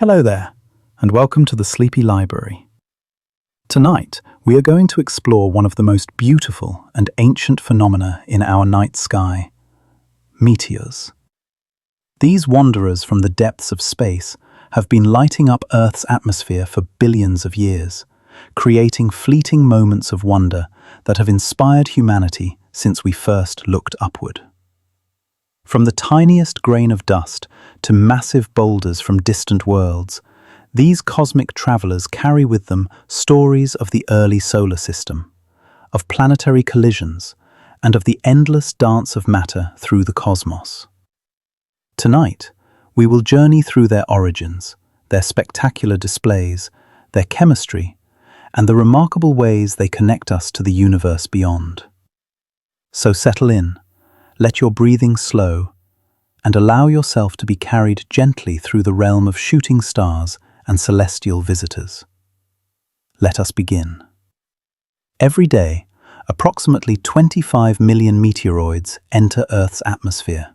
Hello there, and welcome to the Sleepy Library. Tonight, we are going to explore one of the most beautiful and ancient phenomena in our night sky: meteors. These wanderers from the depths of space have been lighting up Earth's atmosphere for billions of years, creating fleeting moments of wonder that have inspired humanity since we first looked upward. From the tiniest grain of dust to massive boulders from distant worlds, these cosmic travelers carry with them stories of the early solar system, of planetary collisions, and of the endless dance of matter through the cosmos. Tonight, we will journey through their origins, their spectacular displays, their chemistry, and the remarkable ways they connect us to the universe beyond. So settle in. Let your breathing slow, and allow yourself to be carried gently through the realm of shooting stars and celestial visitors. Let us begin. Every day, approximately 25 million meteoroids enter Earth's atmosphere.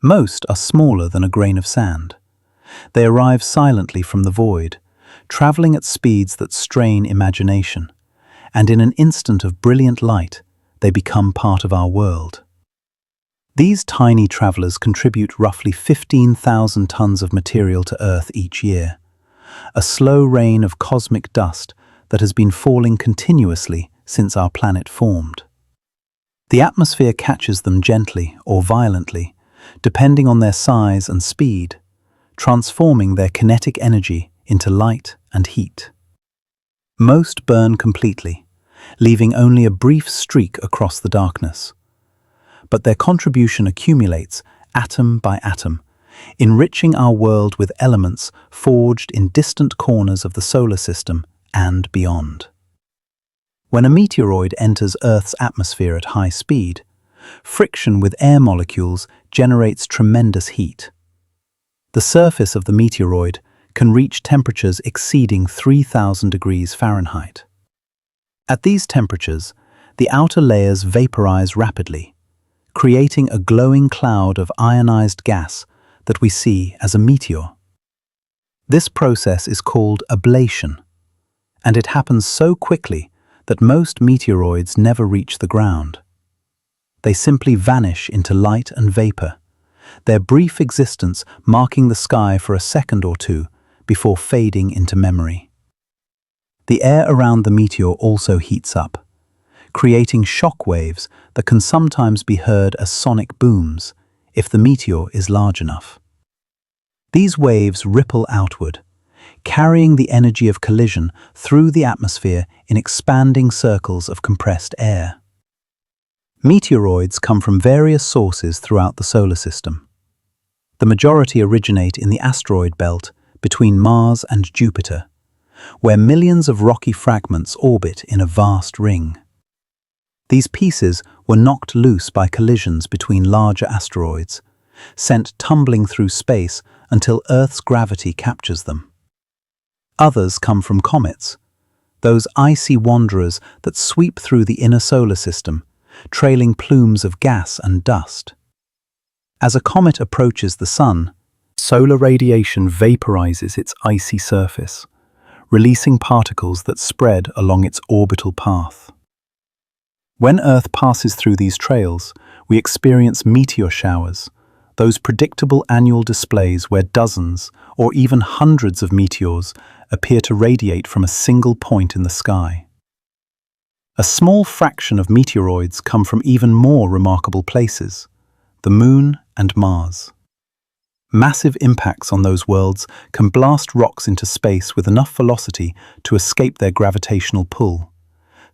Most are smaller than a grain of sand. They arrive silently from the void, traveling at speeds that strain imagination, and in an instant of brilliant light, they become part of our world. These tiny travelers contribute roughly 15,000 tons of material to Earth each year, a slow rain of cosmic dust that has been falling continuously since our planet formed. The atmosphere catches them gently or violently, depending on their size and speed, transforming their kinetic energy into light and heat. Most burn completely, leaving only a brief streak across the darkness. But their contribution accumulates atom by atom, enriching our world with elements forged in distant corners of the solar system and beyond. When a meteoroid enters Earth's atmosphere at high speed, friction with air molecules generates tremendous heat. The surface of the meteoroid can reach temperatures exceeding 3,000 degrees Fahrenheit. At these temperatures, the outer layers vaporize rapidly, creating a glowing cloud of ionized gas that we see as a meteor. This process is called ablation, and it happens so quickly that most meteoroids never reach the ground. They simply vanish into light and vapor, their brief existence marking the sky for a second or two before fading into memory. The air around the meteor also heats up, creating shock waves that can sometimes be heard as sonic booms if the meteor is large enough. These waves ripple outward, carrying the energy of collision through the atmosphere in expanding circles of compressed air. Meteoroids come from various sources throughout the solar system. The majority originate in the asteroid belt between Mars and Jupiter, where millions of rocky fragments orbit in a vast ring. These pieces were knocked loose by collisions between larger asteroids, sent tumbling through space until Earth's gravity captures them. Others come from comets, those icy wanderers that sweep through the inner solar system, trailing plumes of gas and dust. As a comet approaches the Sun, solar radiation vaporizes its icy surface, releasing particles that spread along its orbital path. When Earth passes through these trails, we experience meteor showers, those predictable annual displays where dozens or even hundreds of meteors appear to radiate from a single point in the sky. A small fraction of meteoroids come from even more remarkable places: the Moon and Mars. Massive impacts on those worlds can blast rocks into space with enough velocity to escape their gravitational pull,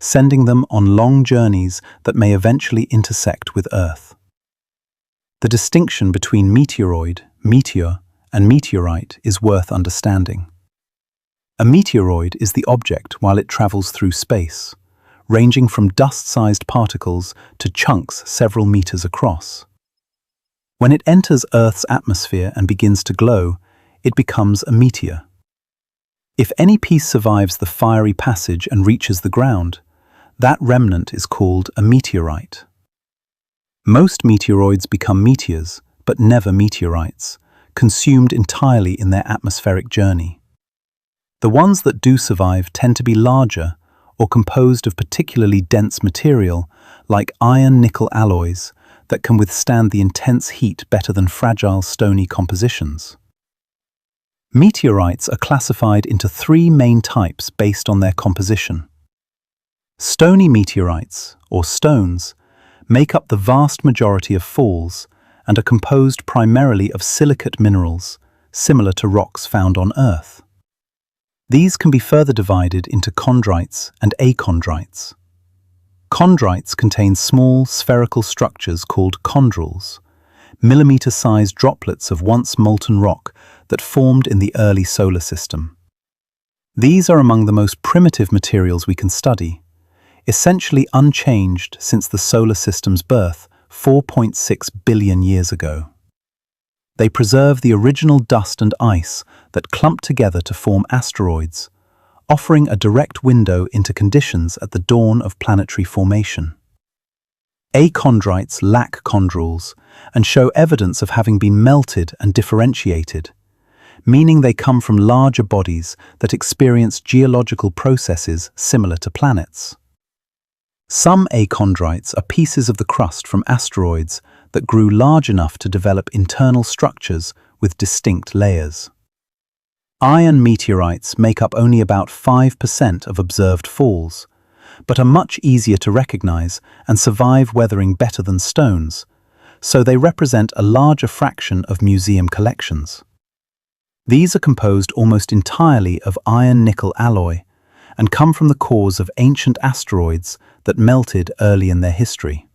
sending them on long journeys that may eventually intersect with Earth. The distinction between meteoroid, meteor, and meteorite is worth understanding. A meteoroid is the object while it travels through space, ranging from dust-sized particles to chunks several meters across. When it enters Earth's atmosphere and begins to glow, it becomes a meteor. If any piece survives the fiery passage and reaches the ground, that remnant is called a meteorite. Most meteoroids become meteors, but never meteorites, consumed entirely in their atmospheric journey. The ones that do survive tend to be larger or composed of particularly dense material like iron-nickel alloys that can withstand the intense heat better than fragile stony compositions. Meteorites are classified into three main types based on their composition. Stony meteorites, or stones, make up the vast majority of falls and are composed primarily of silicate minerals, similar to rocks found on Earth. These can be further divided into chondrites and achondrites. Chondrites contain small, spherical structures called chondrules, millimeter-sized droplets of once molten rock that formed in the early solar system. These are among the most primitive materials we can study, essentially unchanged since the solar system's birth 4.6 billion years ago. They preserve the original dust and ice that clumped together to form asteroids, offering a direct window into conditions at the dawn of planetary formation. Achondrites lack chondrules and show evidence of having been melted and differentiated, meaning they come from larger bodies that experience geological processes similar to planets. Some achondrites are pieces of the crust from asteroids that grew large enough to develop internal structures with distinct layers. Iron meteorites make up only about 5% of observed falls, but are much easier to recognize and survive weathering better than stones, so they represent a larger fraction of museum collections. These are composed almost entirely of iron-nickel alloy and come from the cores of ancient asteroids that melted early in their history.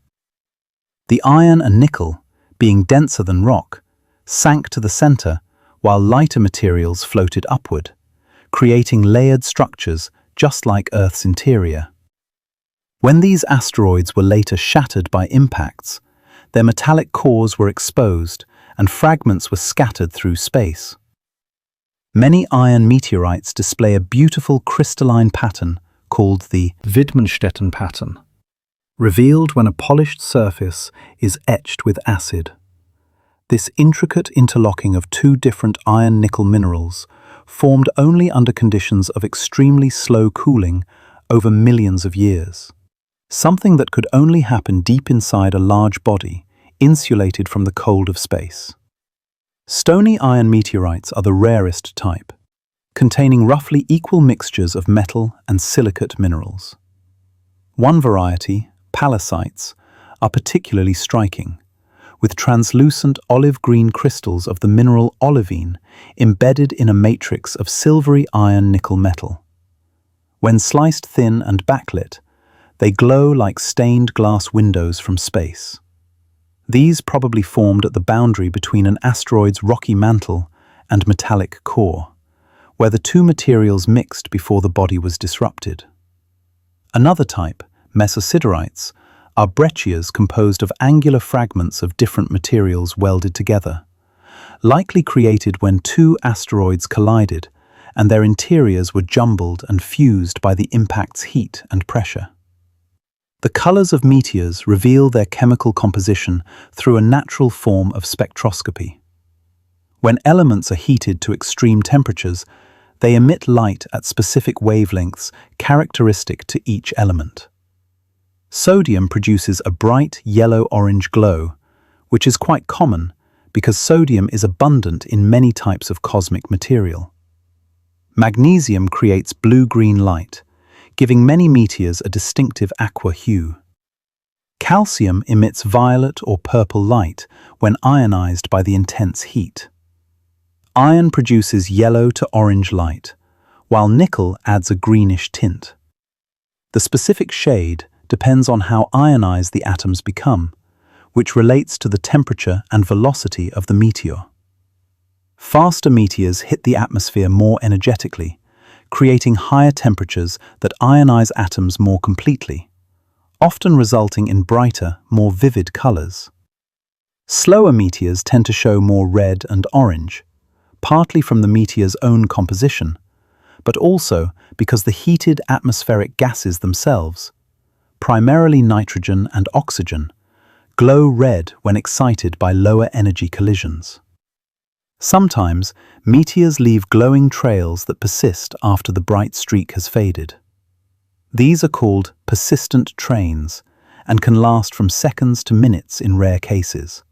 The iron and nickel, being denser than rock, sank to the center while lighter materials floated upward, creating layered structures just like Earth's interior. When these asteroids were later shattered by impacts, their metallic cores were exposed and fragments were scattered through space. Many iron meteorites display a beautiful crystalline pattern called the Widmanstätten pattern, revealed when a polished surface is etched with acid. This intricate interlocking of two different iron-nickel minerals, formed only under conditions of extremely slow cooling over millions of years. Something that could only happen deep inside a large body, insulated from the cold of space. Stony iron meteorites are the rarest type, containing roughly equal mixtures of metal and silicate minerals. One variety, pallasites, are particularly striking, with translucent olive-green crystals of the mineral olivine embedded in a matrix of silvery iron-nickel metal. When sliced thin and backlit, they glow like stained glass windows from space. These probably formed at the boundary between an asteroid's rocky mantle and metallic core, where the two materials mixed before the body was disrupted. Another type, mesosiderites, are breccias composed of angular fragments of different materials welded together, likely created when two asteroids collided and their interiors were jumbled and fused by the impact's heat and pressure. The colors of meteors reveal their chemical composition through a natural form of spectroscopy. When elements are heated to extreme temperatures, they emit light at specific wavelengths characteristic to each element. Sodium produces a bright yellow-orange glow, which is quite common because sodium is abundant in many types of cosmic material. Magnesium creates blue-green light, giving many meteors a distinctive aqua hue. Calcium emits violet or purple light when ionized by the intense heat. Iron produces yellow to orange light, while nickel adds a greenish tint. The specific shade depends on how ionized the atoms become, which relates to the temperature and velocity of the meteor. Faster meteors hit the atmosphere more energetically, creating higher temperatures that ionize atoms more completely, often resulting in brighter, more vivid colors. Slower meteors tend to show more red and orange, partly from the meteor's own composition, but also because the heated atmospheric gases themselves, primarily nitrogen and oxygen, glow red when excited by lower energy collisions. Sometimes, meteors leave glowing trails that persist after the bright streak has faded. These are called persistent trains and can last from seconds to minutes in rare cases.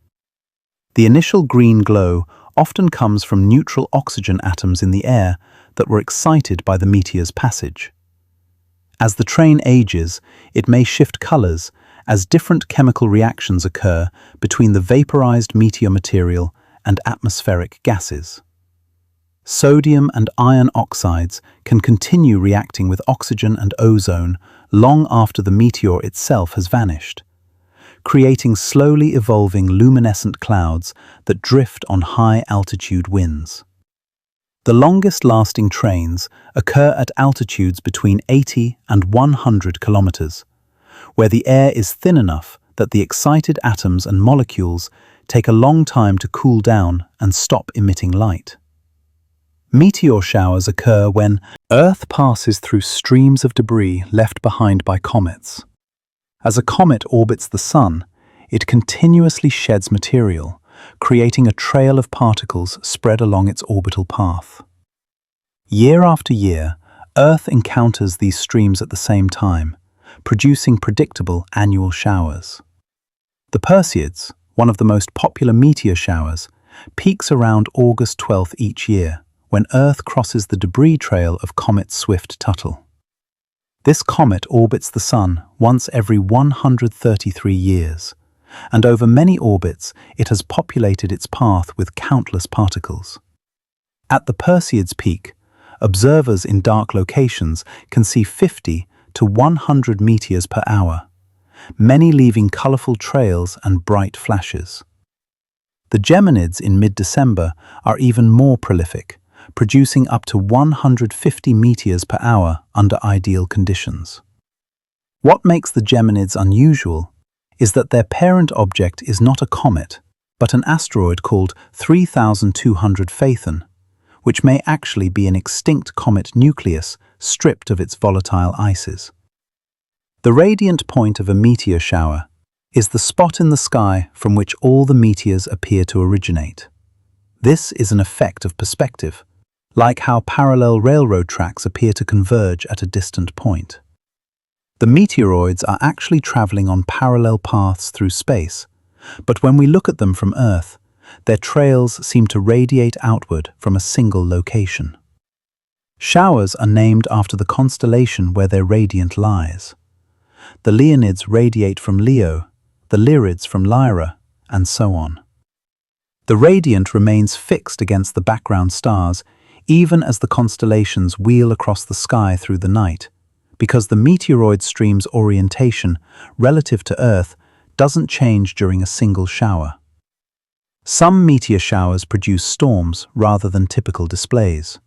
The initial green glow often comes from neutral oxygen atoms in the air that were excited by the meteor's passage. As the train ages, it may shift colors as different chemical reactions occur between the vaporized meteor material and atmospheric gases. Sodium and iron oxides can continue reacting with oxygen and ozone long after the meteor itself has vanished, creating slowly evolving luminescent clouds that drift on high-altitude winds. The longest-lasting trains occur at altitudes between 80 and 100 kilometers, where the air is thin enough that the excited atoms and molecules take a long time to cool down and stop emitting light. Meteor showers occur when Earth passes through streams of debris left behind by comets. As a comet orbits the Sun, it continuously sheds material, creating a trail of particles spread along its orbital path. Year after year, Earth encounters these streams at the same time, producing predictable annual showers. The Perseids, one of the most popular meteor showers, peaks around August 12th each year, when Earth crosses the debris trail of comet Swift-Tuttle. This comet orbits the Sun once every 133 years, and over many orbits it has populated its path with countless particles. At the Perseids peak, observers in dark locations can see 50 to 100 meteors per hour, many leaving colorful trails and bright flashes. The Geminids in mid-December are even more prolific, producing up to 150 meteors per hour under ideal conditions. What makes the Geminids unusual is that their parent object is not a comet, but an asteroid called 3200 Phaethon, which may actually be an extinct comet nucleus stripped of its volatile ices. The radiant point of a meteor shower is the spot in the sky from which all the meteors appear to originate. This is an effect of perspective, like how parallel railroad tracks appear to converge at a distant point. The meteoroids are actually traveling on parallel paths through space, but when we look at them from Earth, their trails seem to radiate outward from a single location. Showers are named after the constellation where their radiant lies. The Leonids radiate from Leo, the Lyrids from Lyra, and so on. The radiant remains fixed against the background stars even as the constellations wheel across the sky through the night, because the meteoroid stream's orientation relative to Earth doesn't change during a single shower. Some meteor showers produce storms rather than typical displays.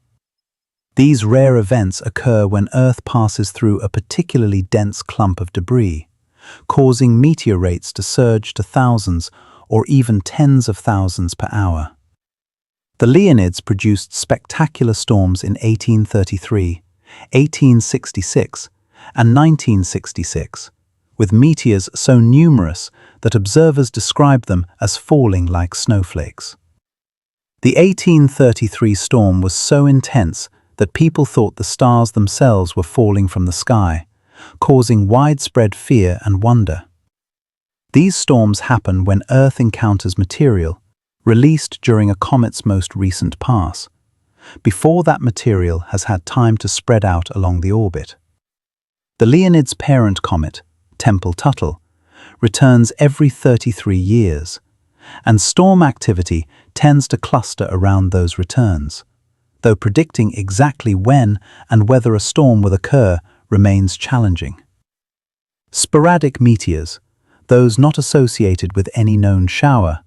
These rare events occur when Earth passes through a particularly dense clump of debris, causing meteor rates to surge to thousands or even tens of thousands per hour. The Leonids produced spectacular storms in 1833, 1866, and 1966, with meteors so numerous that observers described them as falling like snowflakes. The 1833 storm was so intense that people thought the stars themselves were falling from the sky, causing widespread fear and wonder. These storms happen when Earth encounters material released during a comet's most recent pass, before that material has had time to spread out along the orbit. The Leonid's parent comet, Tempel-Tuttle, returns every 33 years, and storm activity tends to cluster around those returns, though predicting exactly when and whether a storm will occur remains challenging. Sporadic meteors, those not associated with any known shower,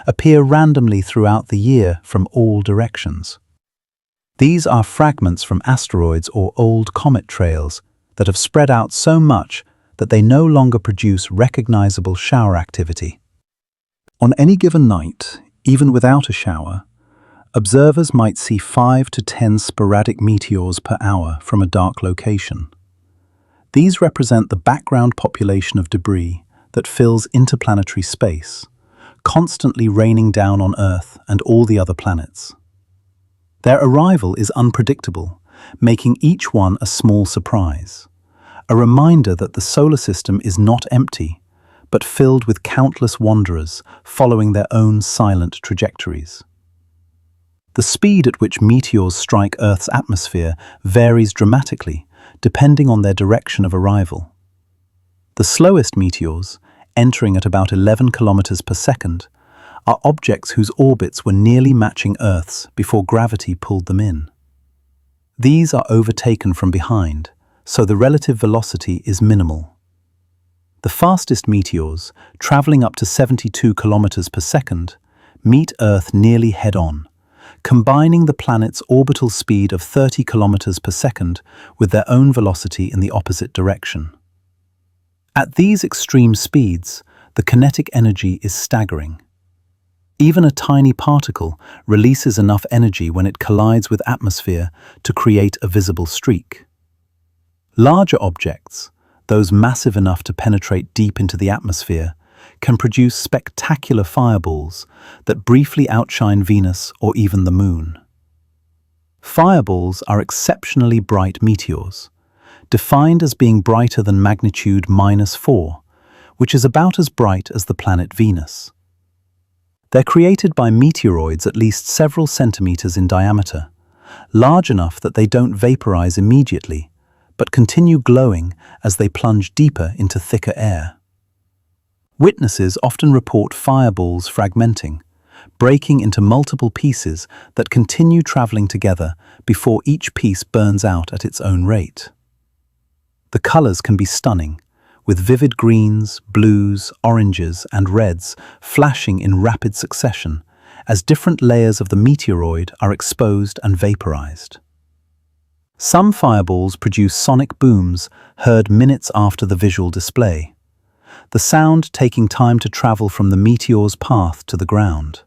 appear randomly throughout the year from all directions. These are fragments from asteroids or old comet trails that have spread out so much that they no longer produce recognizable shower activity. On any given night, even without a shower, observers might see 5 to 10 sporadic meteors per hour from a dark location. These represent the background population of debris that fills interplanetary space, constantly raining down on Earth and all the other planets. Their arrival is unpredictable, making each one a small surprise, a reminder that the solar system is not empty, but filled with countless wanderers following their own silent trajectories. The speed at which meteors strike Earth's atmosphere varies dramatically, depending on their direction of arrival. The slowest meteors, entering at about 11 kilometers per second, are objects whose orbits were nearly matching Earth's before gravity pulled them in. These are overtaken from behind, so the relative velocity is minimal. The fastest meteors, traveling up to 72 kilometers per second, meet Earth nearly head-on, combining the planet's orbital speed of 30 kilometers per second with their own velocity in the opposite direction. At these extreme speeds, the kinetic energy is staggering. Even a tiny particle releases enough energy when it collides with atmosphere to create a visible streak. Larger objects, those massive enough to penetrate deep into the atmosphere, can produce spectacular fireballs that briefly outshine Venus or even the Moon. Fireballs are exceptionally bright meteors, defined as being brighter than magnitude -4, which is about as bright as the planet Venus. They're created by meteoroids at least several centimeters in diameter, large enough that they don't vaporize immediately, but continue glowing as they plunge deeper into thicker air. Witnesses often report fireballs fragmenting, breaking into multiple pieces that continue traveling together before each piece burns out at its own rate. The colors can be stunning, with vivid greens, blues, oranges, and reds flashing in rapid succession as different layers of the meteoroid are exposed and vaporized. Some fireballs produce sonic booms heard minutes after the visual display, the sound taking time to travel from the meteor's path to the ground.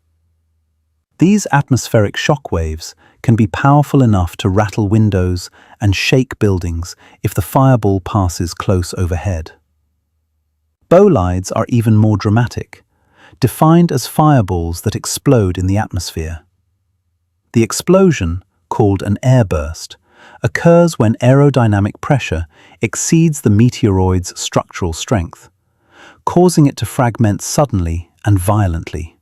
These atmospheric shock waves can be powerful enough to rattle windows and shake buildings if the fireball passes close overhead. Bolides are even more dramatic, defined as fireballs that explode in the atmosphere. The explosion, called an airburst, occurs when aerodynamic pressure exceeds the meteoroid's structural strength, causing it to fragment suddenly and violently.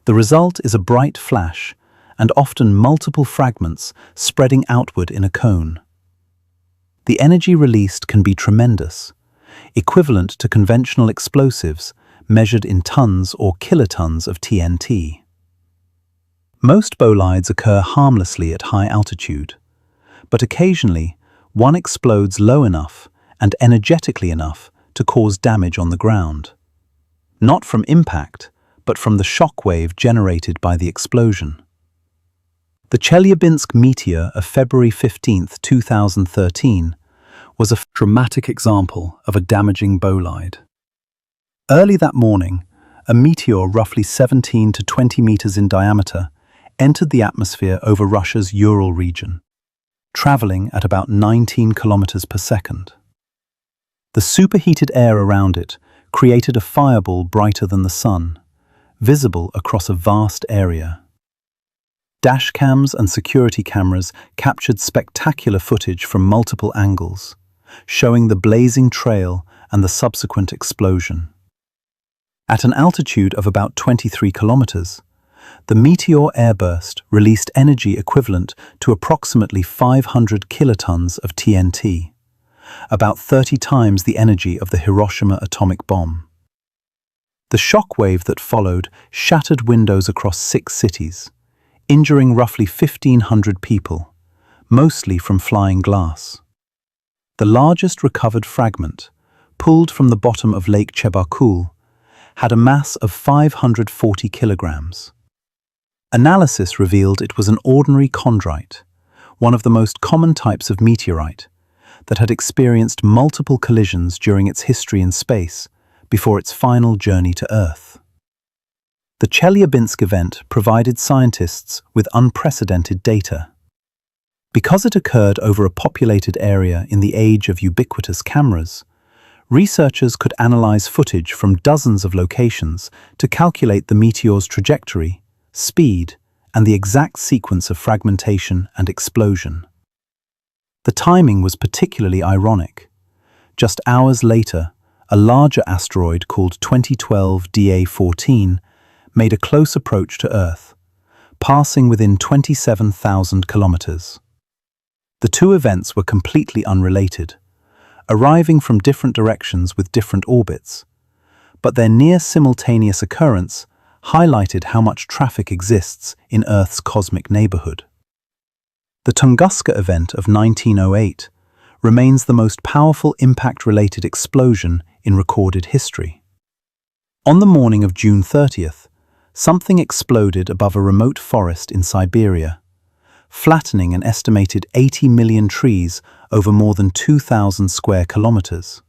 The result is a bright flash, and often multiple fragments spreading outward in a cone. The energy released can be tremendous, equivalent to conventional explosives measured in tons or kilotons of TNT. Most bolides occur harmlessly at high altitude, but occasionally one explodes low enough and energetically enough to cause damage on the ground. Not from impact, but from the shock wave generated by the explosion. The Chelyabinsk meteor of February 15, 2013, was a dramatic example of a damaging bolide. Early that morning, a meteor roughly 17 to 20 meters in diameter entered the atmosphere over Russia's Ural region, traveling at about 19 kilometers per second. The superheated air around it created a fireball brighter than the sun, visible across a vast area. Dashcams and security cameras captured spectacular footage from multiple angles, showing the blazing trail and the subsequent explosion. At an altitude of about 23 kilometers, the Meteor airburst released energy equivalent to approximately 500 kilotons of TNT, about 30 times the energy of the Hiroshima atomic bomb. The shock wave that followed shattered windows across 6 cities, injuring roughly 1,500 people, mostly from flying glass. The largest recovered fragment, pulled from the bottom of Lake Chebarkul, had a mass of 540 kilograms. Analysis revealed it was an ordinary chondrite, one of the most common types of meteorite, that had experienced multiple collisions during its history in space before its final journey to Earth. The Chelyabinsk event provided scientists with unprecedented data. Because it occurred over a populated area in the age of ubiquitous cameras, Researchers could analyze footage from dozens of locations to calculate the meteor's trajectory, speed, and the exact sequence of fragmentation and explosion. The timing was particularly ironic. Just hours later, a larger asteroid called 2012 DA14 made a close approach to Earth, passing within 27,000 kilometers. The two events were completely unrelated, arriving from different directions with different orbits, but their near-simultaneous occurrence highlighted how much traffic exists in Earth's cosmic neighborhood. The Tunguska event of 1908 remains the most powerful impact-related explosion in recorded history. On the morning of June 30th, something exploded above a remote forest in Siberia, flattening an estimated 80 million trees over more than 2,000 square kilometers.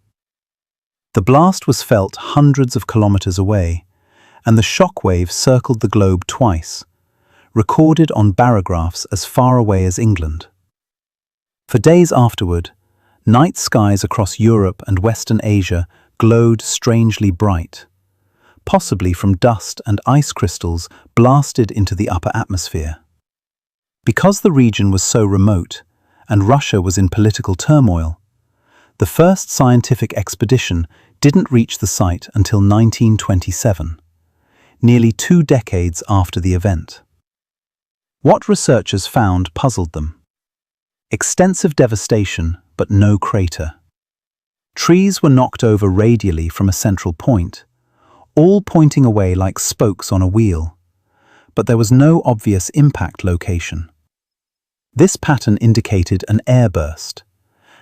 The blast was felt hundreds of kilometers away, and the shockwave circled the globe twice, recorded on barographs as far away as England. For days afterward, night skies across Europe and Western Asia glowed strangely bright, possibly from dust and ice crystals blasted into the upper atmosphere. Because the region was so remote and Russia was in political turmoil, the first scientific expedition didn't reach the site until 1927, nearly 2 decades after the event. What researchers found puzzled them. Extensive devastation, but no crater. Trees were knocked over radially from a central point, all pointing away like spokes on a wheel, but there was no obvious impact location. This pattern indicated an airburst,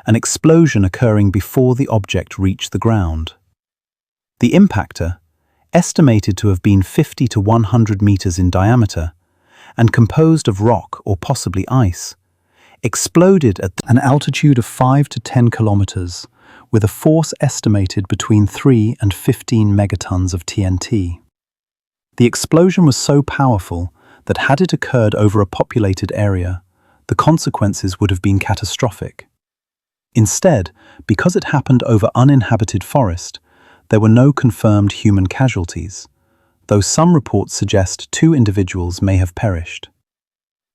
an explosion occurring before the object reached the ground. The impactor, estimated to have been 50 to 100 meters in diameter and composed of rock or possibly ice, exploded at an altitude of 5 to 10 kilometers with a force estimated between 3 and 15 megatons of TNT. The explosion was so powerful that had it occurred over a populated area, the consequences would have been catastrophic. Instead, because it happened over uninhabited forest, there were no confirmed human casualties, though some reports suggest 2 individuals may have perished.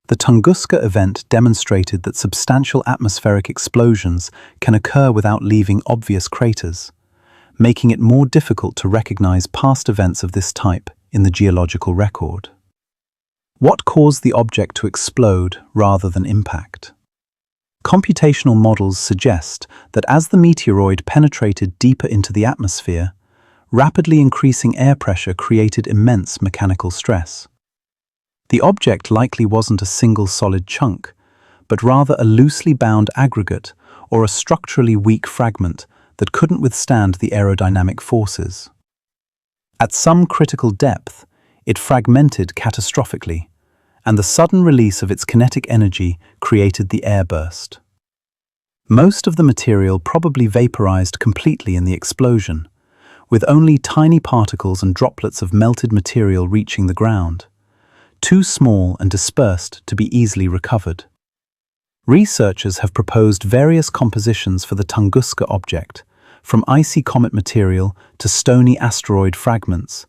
The Tunguska event demonstrated that substantial atmospheric explosions can occur without leaving obvious craters, making it more difficult to recognize past events of this type in the geological record. What caused the object to explode rather than impact? Computational models suggest that as the meteoroid penetrated deeper into the atmosphere, rapidly increasing air pressure created immense mechanical stress. The object likely wasn't a single solid chunk, but rather a loosely bound aggregate or a structurally weak fragment that couldn't withstand the aerodynamic forces. At some critical depth, it fragmented catastrophically, and the sudden release of its kinetic energy created the airburst. Most of the material probably vaporized completely in the explosion, with only tiny particles and droplets of melted material reaching the ground, too small and dispersed to be easily recovered. Researchers have proposed various compositions for the Tunguska object, from icy comet material to stony asteroid fragments,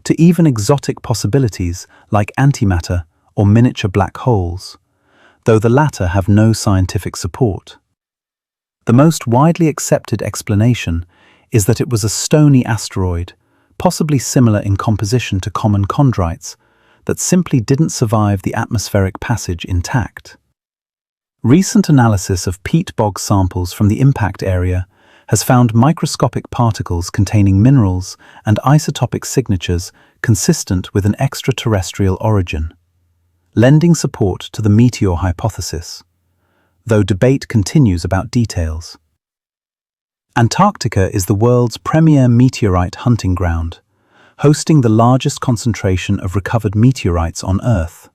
to even exotic possibilities like antimatter or miniature black holes, though the latter have no scientific support. The most widely accepted explanation is that it was a stony asteroid, possibly similar in composition to common chondrites, that simply didn't survive the atmospheric passage intact. Recent analysis of peat bog samples from the impact area has found microscopic particles containing minerals and isotopic signatures consistent with an extraterrestrial origin, lending support to the Meteor hypothesis, though debate continues about details. Antarctica is the world's premier meteorite hunting ground, hosting the largest concentration of recovered meteorites on Earth.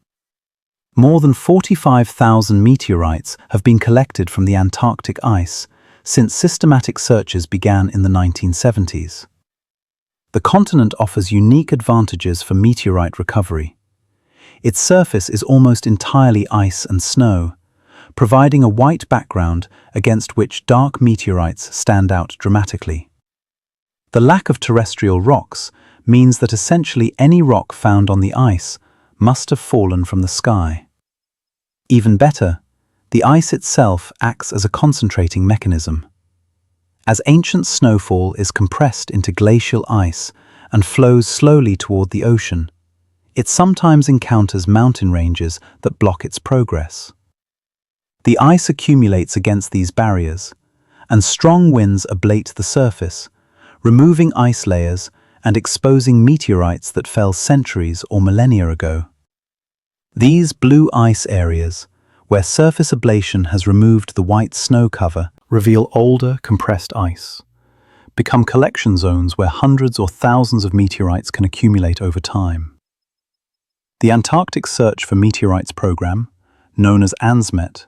More than 45,000 meteorites have been collected from the Antarctic ice since systematic searches began in the 1970s. The continent offers unique advantages for meteorite recovery. Its surface is almost entirely ice and snow, providing a white background against which dark meteorites stand out dramatically. The lack of terrestrial rocks means that essentially any rock found on the ice must have fallen from the sky. Even better, the ice itself acts as a concentrating mechanism. As ancient snowfall is compressed into glacial ice and flows slowly toward the ocean, it sometimes encounters mountain ranges that block its progress. The ice accumulates against these barriers, and strong winds ablate the surface, removing ice layers and exposing meteorites that fell centuries or millennia ago. These blue ice areas, where surface ablation has removed the white snow cover, reveal older, compressed ice, become collection zones where hundreds or thousands of meteorites can accumulate over time. The Antarctic Search for Meteorites program, known as ANSMET,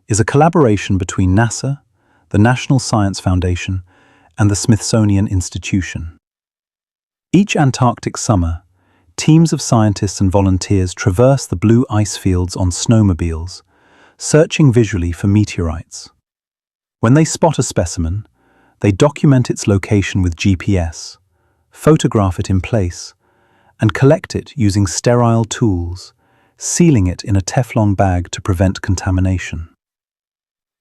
is a collaboration between NASA, the National Science Foundation, and the Smithsonian Institution. Each Antarctic summer, teams of scientists and volunteers traverse the blue ice fields on snowmobiles, searching visually for meteorites. When they spot a specimen, they document its location with GPS, photograph it in place, and collect it using sterile tools, sealing it in a Teflon bag to prevent contamination.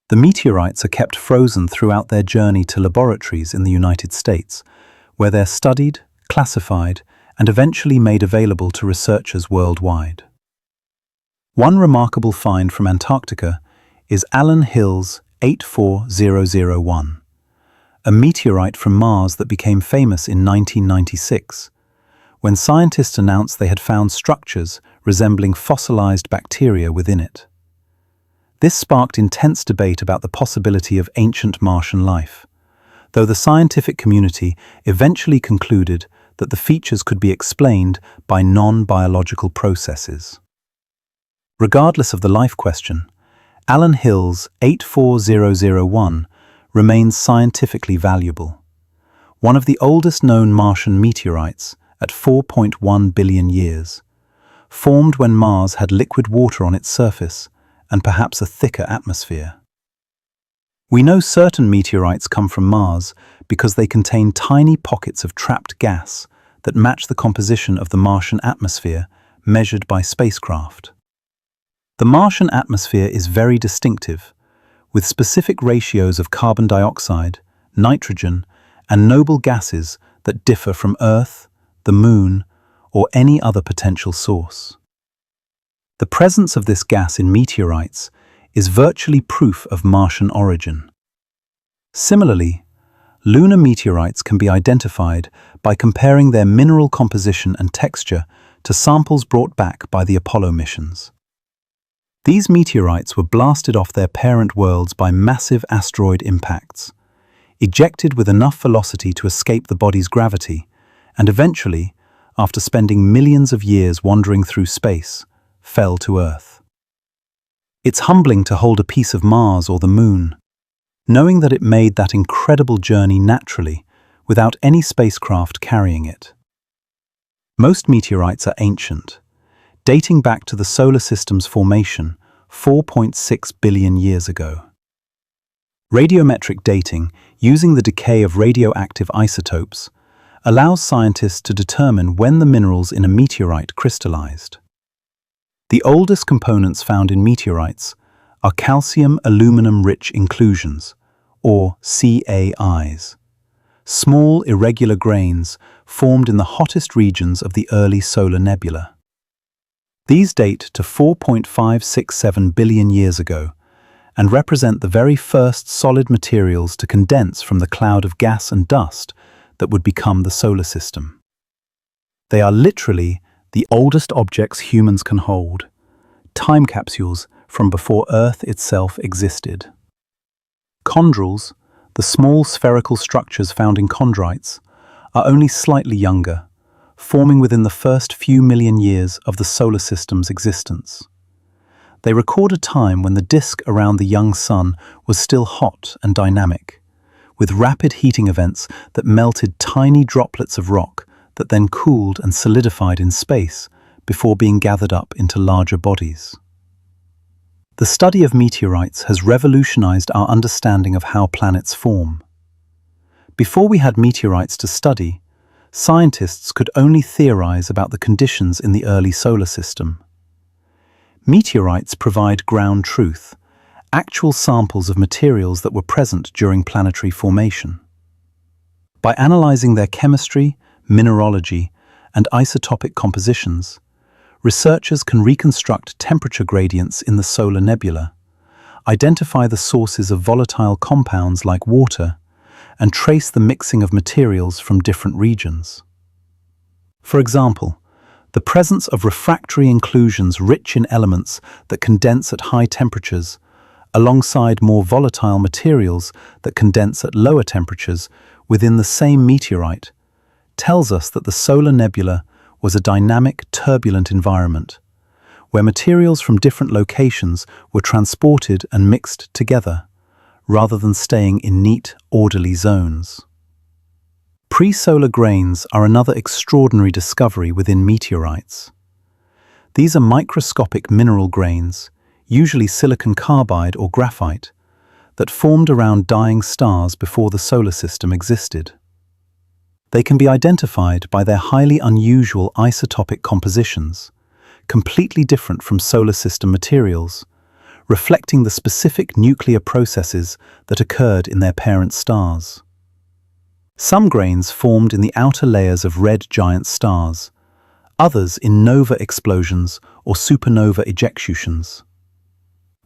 The meteorites are kept frozen throughout their journey to laboratories in the United States, where they're studied, classified, and eventually made available to researchers worldwide. One remarkable find from Antarctica is Alan Hill's 84001, a meteorite from Mars that became famous in 1996, when scientists announced they had found structures resembling fossilized bacteria within it. This sparked intense debate about the possibility of ancient Martian life, though the scientific community eventually concluded that the features could be explained by non-biological processes. Regardless of the life question, Alan Hill's 84001 remains scientifically valuable. One of the oldest known Martian meteorites, at 4.1 billion years, formed when Mars had liquid water on its surface and perhaps a thicker atmosphere. We know certain meteorites come from Mars because they contain tiny pockets of trapped gas that match the composition of the Martian atmosphere measured by spacecraft. The Martian atmosphere is very distinctive, with specific ratios of carbon dioxide, nitrogen, and noble gases that differ from Earth, the Moon, or any other potential source. The presence of this gas in meteorites is virtually proof of Martian origin. Similarly, lunar meteorites can be identified by comparing their mineral composition and texture to samples brought back by the Apollo missions. These meteorites were blasted off their parent worlds by massive asteroid impacts, ejected with enough velocity to escape the body's gravity, and eventually, after spending millions of years wandering through space, fell to Earth. It's humbling to hold a piece of Mars or the Moon, knowing that it made that incredible journey naturally, without any spacecraft carrying it. Most meteorites are ancient, dating back to the solar system's formation 4.6 billion years ago. Radiometric dating, using the decay of radioactive isotopes, allows scientists to determine when the minerals in a meteorite crystallized. The oldest components found in meteorites are calcium-aluminum-rich inclusions, or CAIs, small irregular grains formed in the hottest regions of the early solar nebula. These date to 4.567 billion years ago and represent the very first solid materials to condense from the cloud of gas and dust that would become the solar system. They are literally the oldest objects humans can hold, time capsules from before Earth itself existed. Chondrules, the small spherical structures found in chondrites, are only slightly younger, forming within the first few million years of the solar system's existence. They record a time when the disk around the young sun was still hot and dynamic, with rapid heating events that melted tiny droplets of rock that then cooled and solidified in space before being gathered up into larger bodies. The study of meteorites has revolutionized our understanding of how planets form. Before we had meteorites to study, scientists could only theorize about the conditions in the early solar system. Meteorites provide ground truth, actual samples of materials that were present during planetary formation. By analyzing their chemistry, mineralogy, and isotopic compositions, researchers can reconstruct temperature gradients in the solar nebula, identify the sources of volatile compounds like water, and trace the mixing of materials from different regions. For example, the presence of refractory inclusions rich in elements that condense at high temperatures, alongside more volatile materials that condense at lower temperatures within the same meteorite, tells us that the solar nebula was a dynamic, turbulent environment, where materials from different locations were transported and mixed together, rather than staying in neat, orderly zones. Pre-solar grains are another extraordinary discovery within meteorites. These are microscopic mineral grains, usually silicon carbide or graphite, that formed around dying stars before the solar system existed. They can be identified by their highly unusual isotopic compositions, completely different from solar system materials, reflecting the specific nuclear processes that occurred in their parent stars. Some grains formed in the outer layers of red giant stars, others in nova explosions or supernova ejections.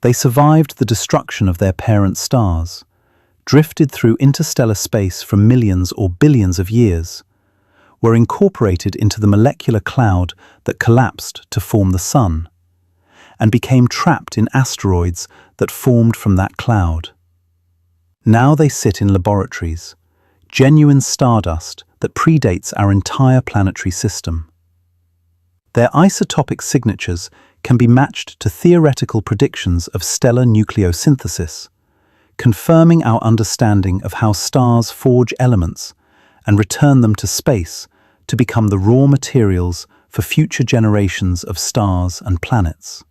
They survived the destruction of their parent stars, drifted through interstellar space for millions or billions of years, were incorporated into the molecular cloud that collapsed to form the Sun, and became trapped in asteroids that formed from that cloud. Now they sit in laboratories, genuine stardust that predates our entire planetary system. Their isotopic signatures can be matched to theoretical predictions of stellar nucleosynthesis, confirming our understanding of how stars forge elements and return them to space to become the raw materials for future generations of stars and planets.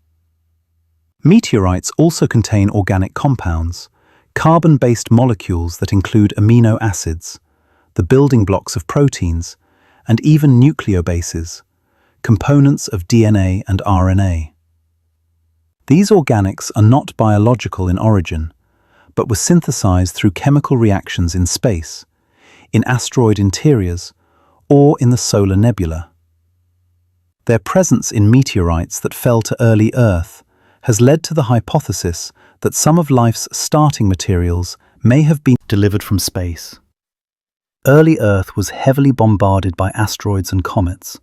Meteorites also contain organic compounds, carbon-based molecules that include amino acids, the building blocks of proteins, and even nucleobases, components of DNA and RNA. These organics are not biological in origin, but were synthesized through chemical reactions in space, in asteroid interiors, or in the solar nebula. Their presence in meteorites that fell to early Earth has led to the hypothesis that some of life's starting materials may have been delivered from space. Early Earth was heavily bombarded by asteroids and comets,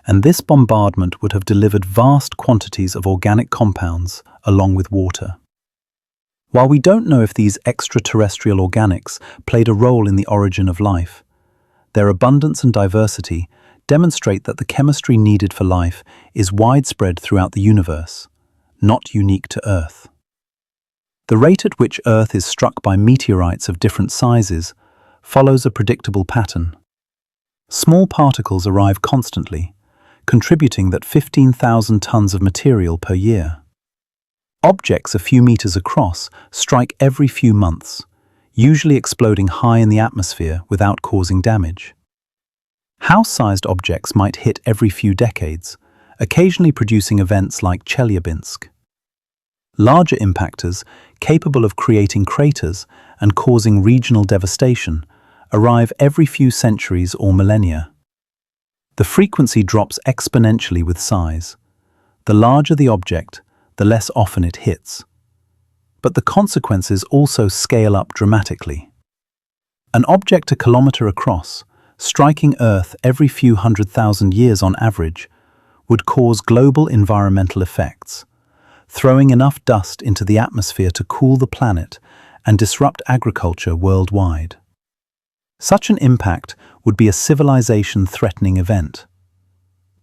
and this bombardment would have delivered vast quantities of organic compounds along with water. While we don't know if these extraterrestrial organics played a role in the origin of life, their abundance and diversity demonstrate that the chemistry needed for life is widespread throughout the universe, not unique to Earth. The rate at which Earth is struck by meteorites of different sizes follows a predictable pattern. Small particles arrive constantly, contributing that 15,000 tons of material per year. Objects a few meters across strike every few months, usually exploding high in the atmosphere without causing damage. House-sized objects might hit every few decades, occasionally producing events like Chelyabinsk. Larger impactors, capable of creating craters and causing regional devastation, arrive every few centuries or millennia. The frequency drops exponentially with size. The larger the object, the less often it hits. But the consequences also scale up dramatically. An object a kilometer across, striking Earth every few 100,000 years on average, would cause global environmental effects, throwing enough dust into the atmosphere to cool the planet and disrupt agriculture worldwide. Such an impact would be a civilization-threatening event.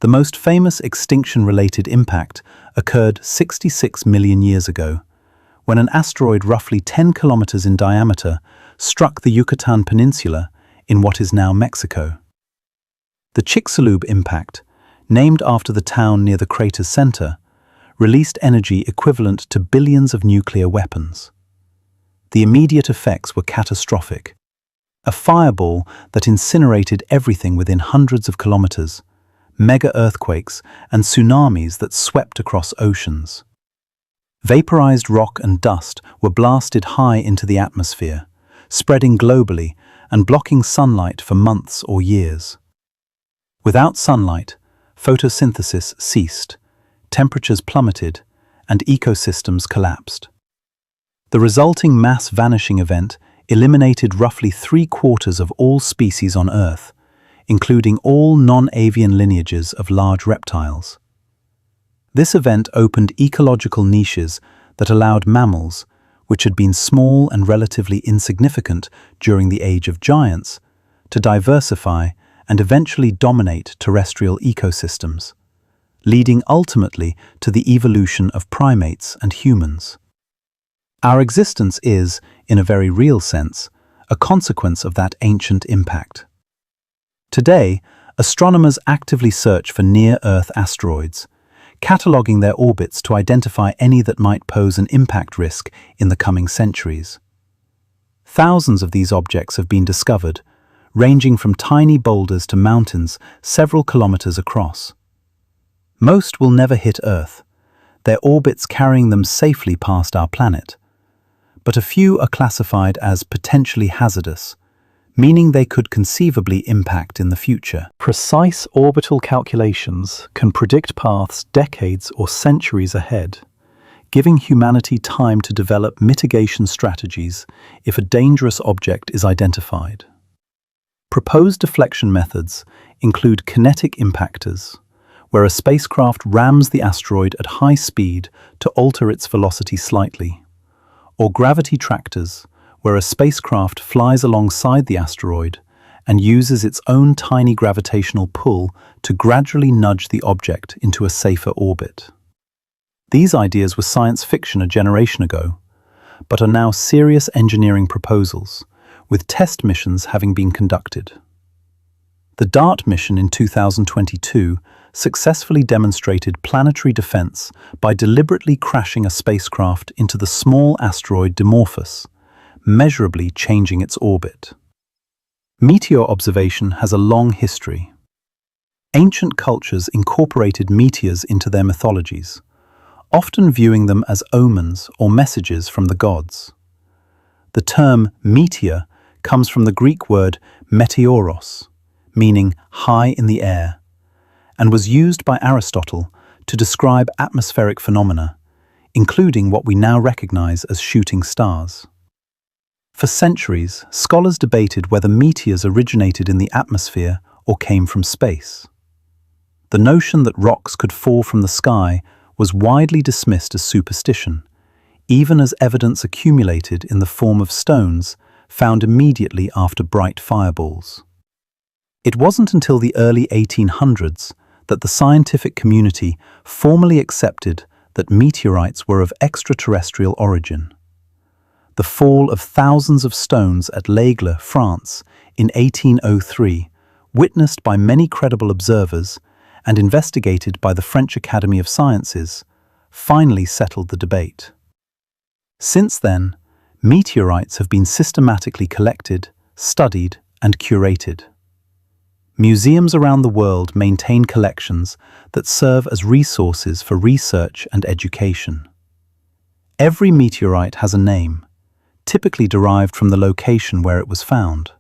The most famous extinction-related impact occurred 66 million years ago, when an asteroid roughly 10 kilometers in diameter struck the Yucatan Peninsula in what is now Mexico. The Chicxulub impact, named after the town near the crater's center, released energy equivalent to billions of nuclear weapons. The immediate effects were catastrophic. A fireball that incinerated everything within hundreds of kilometers, mega earthquakes and tsunamis that swept across oceans. Vaporized rock and dust were blasted high into the atmosphere, spreading globally and blocking sunlight for months or years. Without sunlight, photosynthesis ceased, temperatures plummeted, and ecosystems collapsed. The resulting mass vanishing event eliminated roughly 3/4 of all species on Earth, including all non-avian lineages of large reptiles. This event opened ecological niches that allowed mammals, which had been small and relatively insignificant during the Age of Giants, to diversify and eventually dominate terrestrial ecosystems, leading ultimately to the evolution of primates and humans. Our existence is, in a very real sense, a consequence of that ancient impact. Today, astronomers actively search for near-Earth asteroids, cataloging their orbits to identify any that might pose an impact risk in the coming centuries. Thousands of these objects have been discovered, ranging from tiny boulders to mountains several kilometers across. Most will never hit Earth, their orbits carrying them safely past our planet. But a few are classified as potentially hazardous, meaning they could conceivably impact in the future. Precise orbital calculations can predict paths decades or centuries ahead, giving humanity time to develop mitigation strategies if a dangerous object is identified. Proposed deflection methods include kinetic impactors, where a spacecraft rams the asteroid at high speed to alter its velocity slightly, or gravity tractors, where a spacecraft flies alongside the asteroid and uses its own tiny gravitational pull to gradually nudge the object into a safer orbit. These ideas were science fiction a generation ago, but are now serious engineering proposals, with test missions having been conducted. The DART mission in 2022 successfully demonstrated planetary defense by deliberately crashing a spacecraft into the small asteroid Dimorphos, measurably changing its orbit. Meteor observation has a long history. Ancient cultures incorporated meteors into their mythologies, often viewing them as omens or messages from the gods. The term meteor comes from the Greek word meteoros, meaning high in the air, and was used by Aristotle to describe atmospheric phenomena, including what we now recognize as shooting stars. For centuries, scholars debated whether meteors originated in the atmosphere or came from space. The notion that rocks could fall from the sky was widely dismissed as superstition, even as evidence accumulated in the form of stones found immediately after bright fireballs. It wasn't until the early 1800s that the scientific community formally accepted that meteorites were of extraterrestrial origin. The fall of thousands of stones at L'Aigle, France, in 1803, witnessed by many credible observers and investigated by the French Academy of Sciences, finally settled the debate. Since then, meteorites have been systematically collected, studied, and curated. Museums around the world maintain collections that serve as resources for research and education. Every meteorite has a name, typically derived from the location where it was found.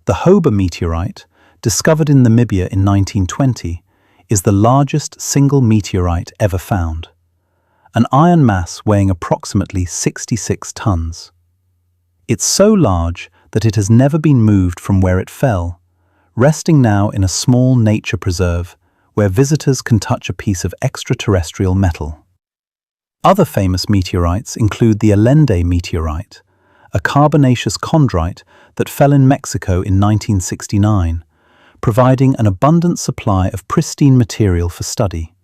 The Hoba meteorite, discovered in Namibia in 1920, is the largest single meteorite ever found, an iron mass weighing approximately 66 tons. It's so large that it has never been moved from where it fell, resting now in a small nature preserve where visitors can touch a piece of extraterrestrial metal. Other famous meteorites include the Allende meteorite, a carbonaceous chondrite that fell in Mexico in 1969, providing an abundant supply of pristine material for study,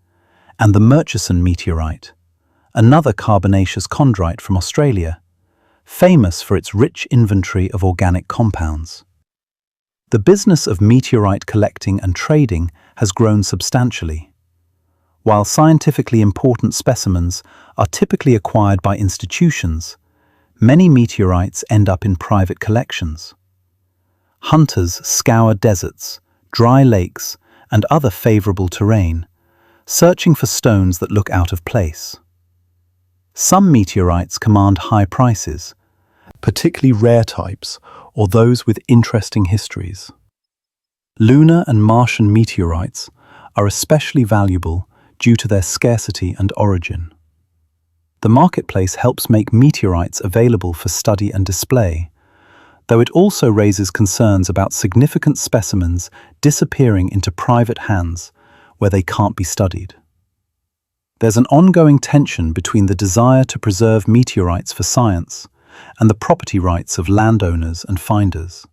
and the Murchison meteorite, another carbonaceous chondrite from Australia, famous for its rich inventory of organic compounds. The business of meteorite collecting and trading has grown substantially. While scientifically important specimens are typically acquired by institutions, many meteorites end up in private collections. hunters scour deserts, dry lakes, and other favorable terrain, searching for stones that look out of place. Some meteorites command high prices, particularly rare types or those with interesting histories. Lunar and Martian meteorites are especially valuable due to their scarcity and origin. The marketplace helps make meteorites available for study and display, though it also raises concerns about significant specimens disappearing into private hands where they can't be studied. There's an ongoing tension between the desire to preserve meteorites for science and the property rights of landowners and finders.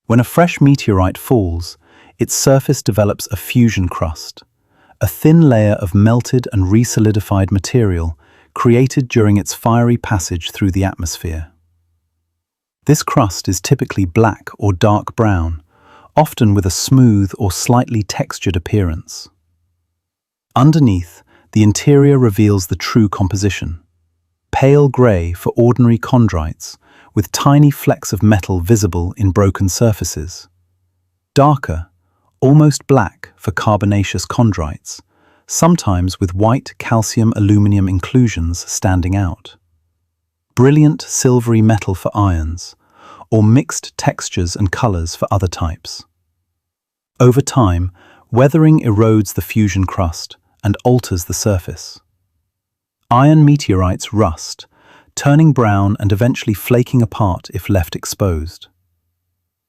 When a fresh meteorite falls, its surface develops a fusion crust, a thin layer of melted and resolidified material created during its fiery passage through the atmosphere. This crust is typically black or dark brown, often with a smooth or slightly textured appearance. Underneath, the interior reveals the true composition: pale grey for ordinary chondrites, with tiny flecks of metal visible in broken surfaces. Darker, almost black for carbonaceous chondrites, sometimes with white calcium-aluminium inclusions standing out. Brilliant silvery metal for ions, or mixed textures and colors for other types. Over time, weathering erodes the fusion crust and alters the surface. Iron meteorites rust, turning brown and eventually flaking apart if left exposed.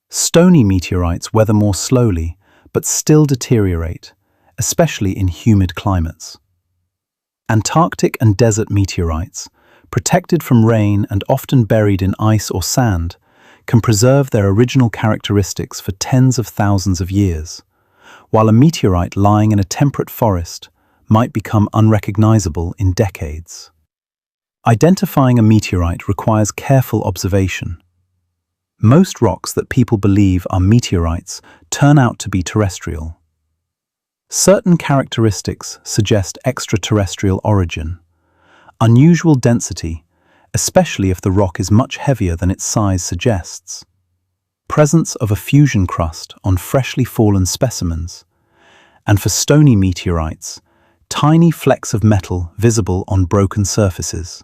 Stony meteorites weather more slowly, but still deteriorate, especially in humid climates. Antarctic and desert meteorites, protected from rain and often buried in ice or sand, can preserve their original characteristics for tens of thousands of years, while a meteorite lying in a temperate forest might become unrecognizable in decades. Identifying a meteorite requires careful observation. Most rocks that people believe are meteorites turn out to be terrestrial. Certain characteristics suggest extraterrestrial origin. Unusual density, especially if the rock is much heavier than its size suggests. Presence of a fusion crust on freshly fallen specimens. And for stony meteorites, tiny flecks of metal visible on broken surfaces.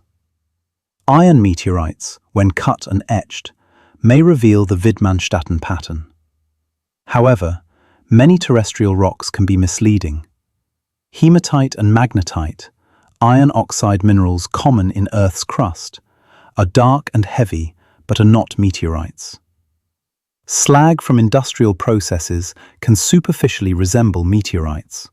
Iron meteorites, when cut and etched, may reveal the Widmanstätten pattern. However, many terrestrial rocks can be misleading. Hematite and magnetite, iron oxide minerals common in Earth's crust, are dark and heavy but are not meteorites. Slag from industrial processes can superficially resemble meteorites.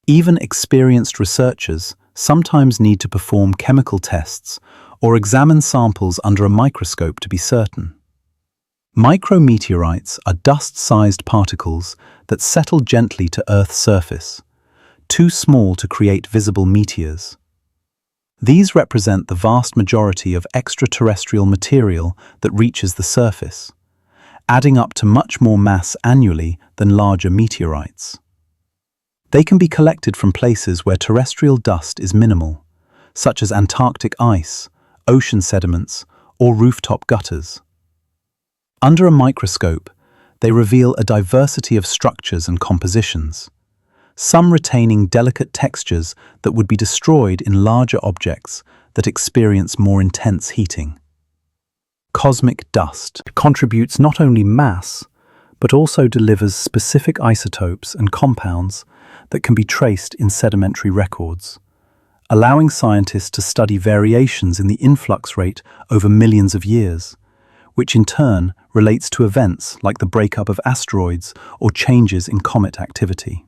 Even experienced researchers sometimes need to perform chemical tests or examine samples under a microscope to be certain. Micrometeorites are dust-sized particles that settle gently to Earth's surface, too small to create visible meteors. These represent the vast majority of extraterrestrial material that reaches the surface, adding up to much more mass annually than larger meteorites. They can be collected from places where terrestrial dust is minimal, such as Antarctic ice, ocean sediments, or rooftop gutters. Under a microscope, they reveal a diversity of structures and compositions, some retaining delicate textures that would be destroyed in larger objects that experience more intense heating. Cosmic dust contributes not only mass, but also delivers specific isotopes and compounds that can be traced in sedimentary records, allowing scientists to study variations in the influx rate over millions of years, which in turn relates to events like the breakup of asteroids or changes in comet activity.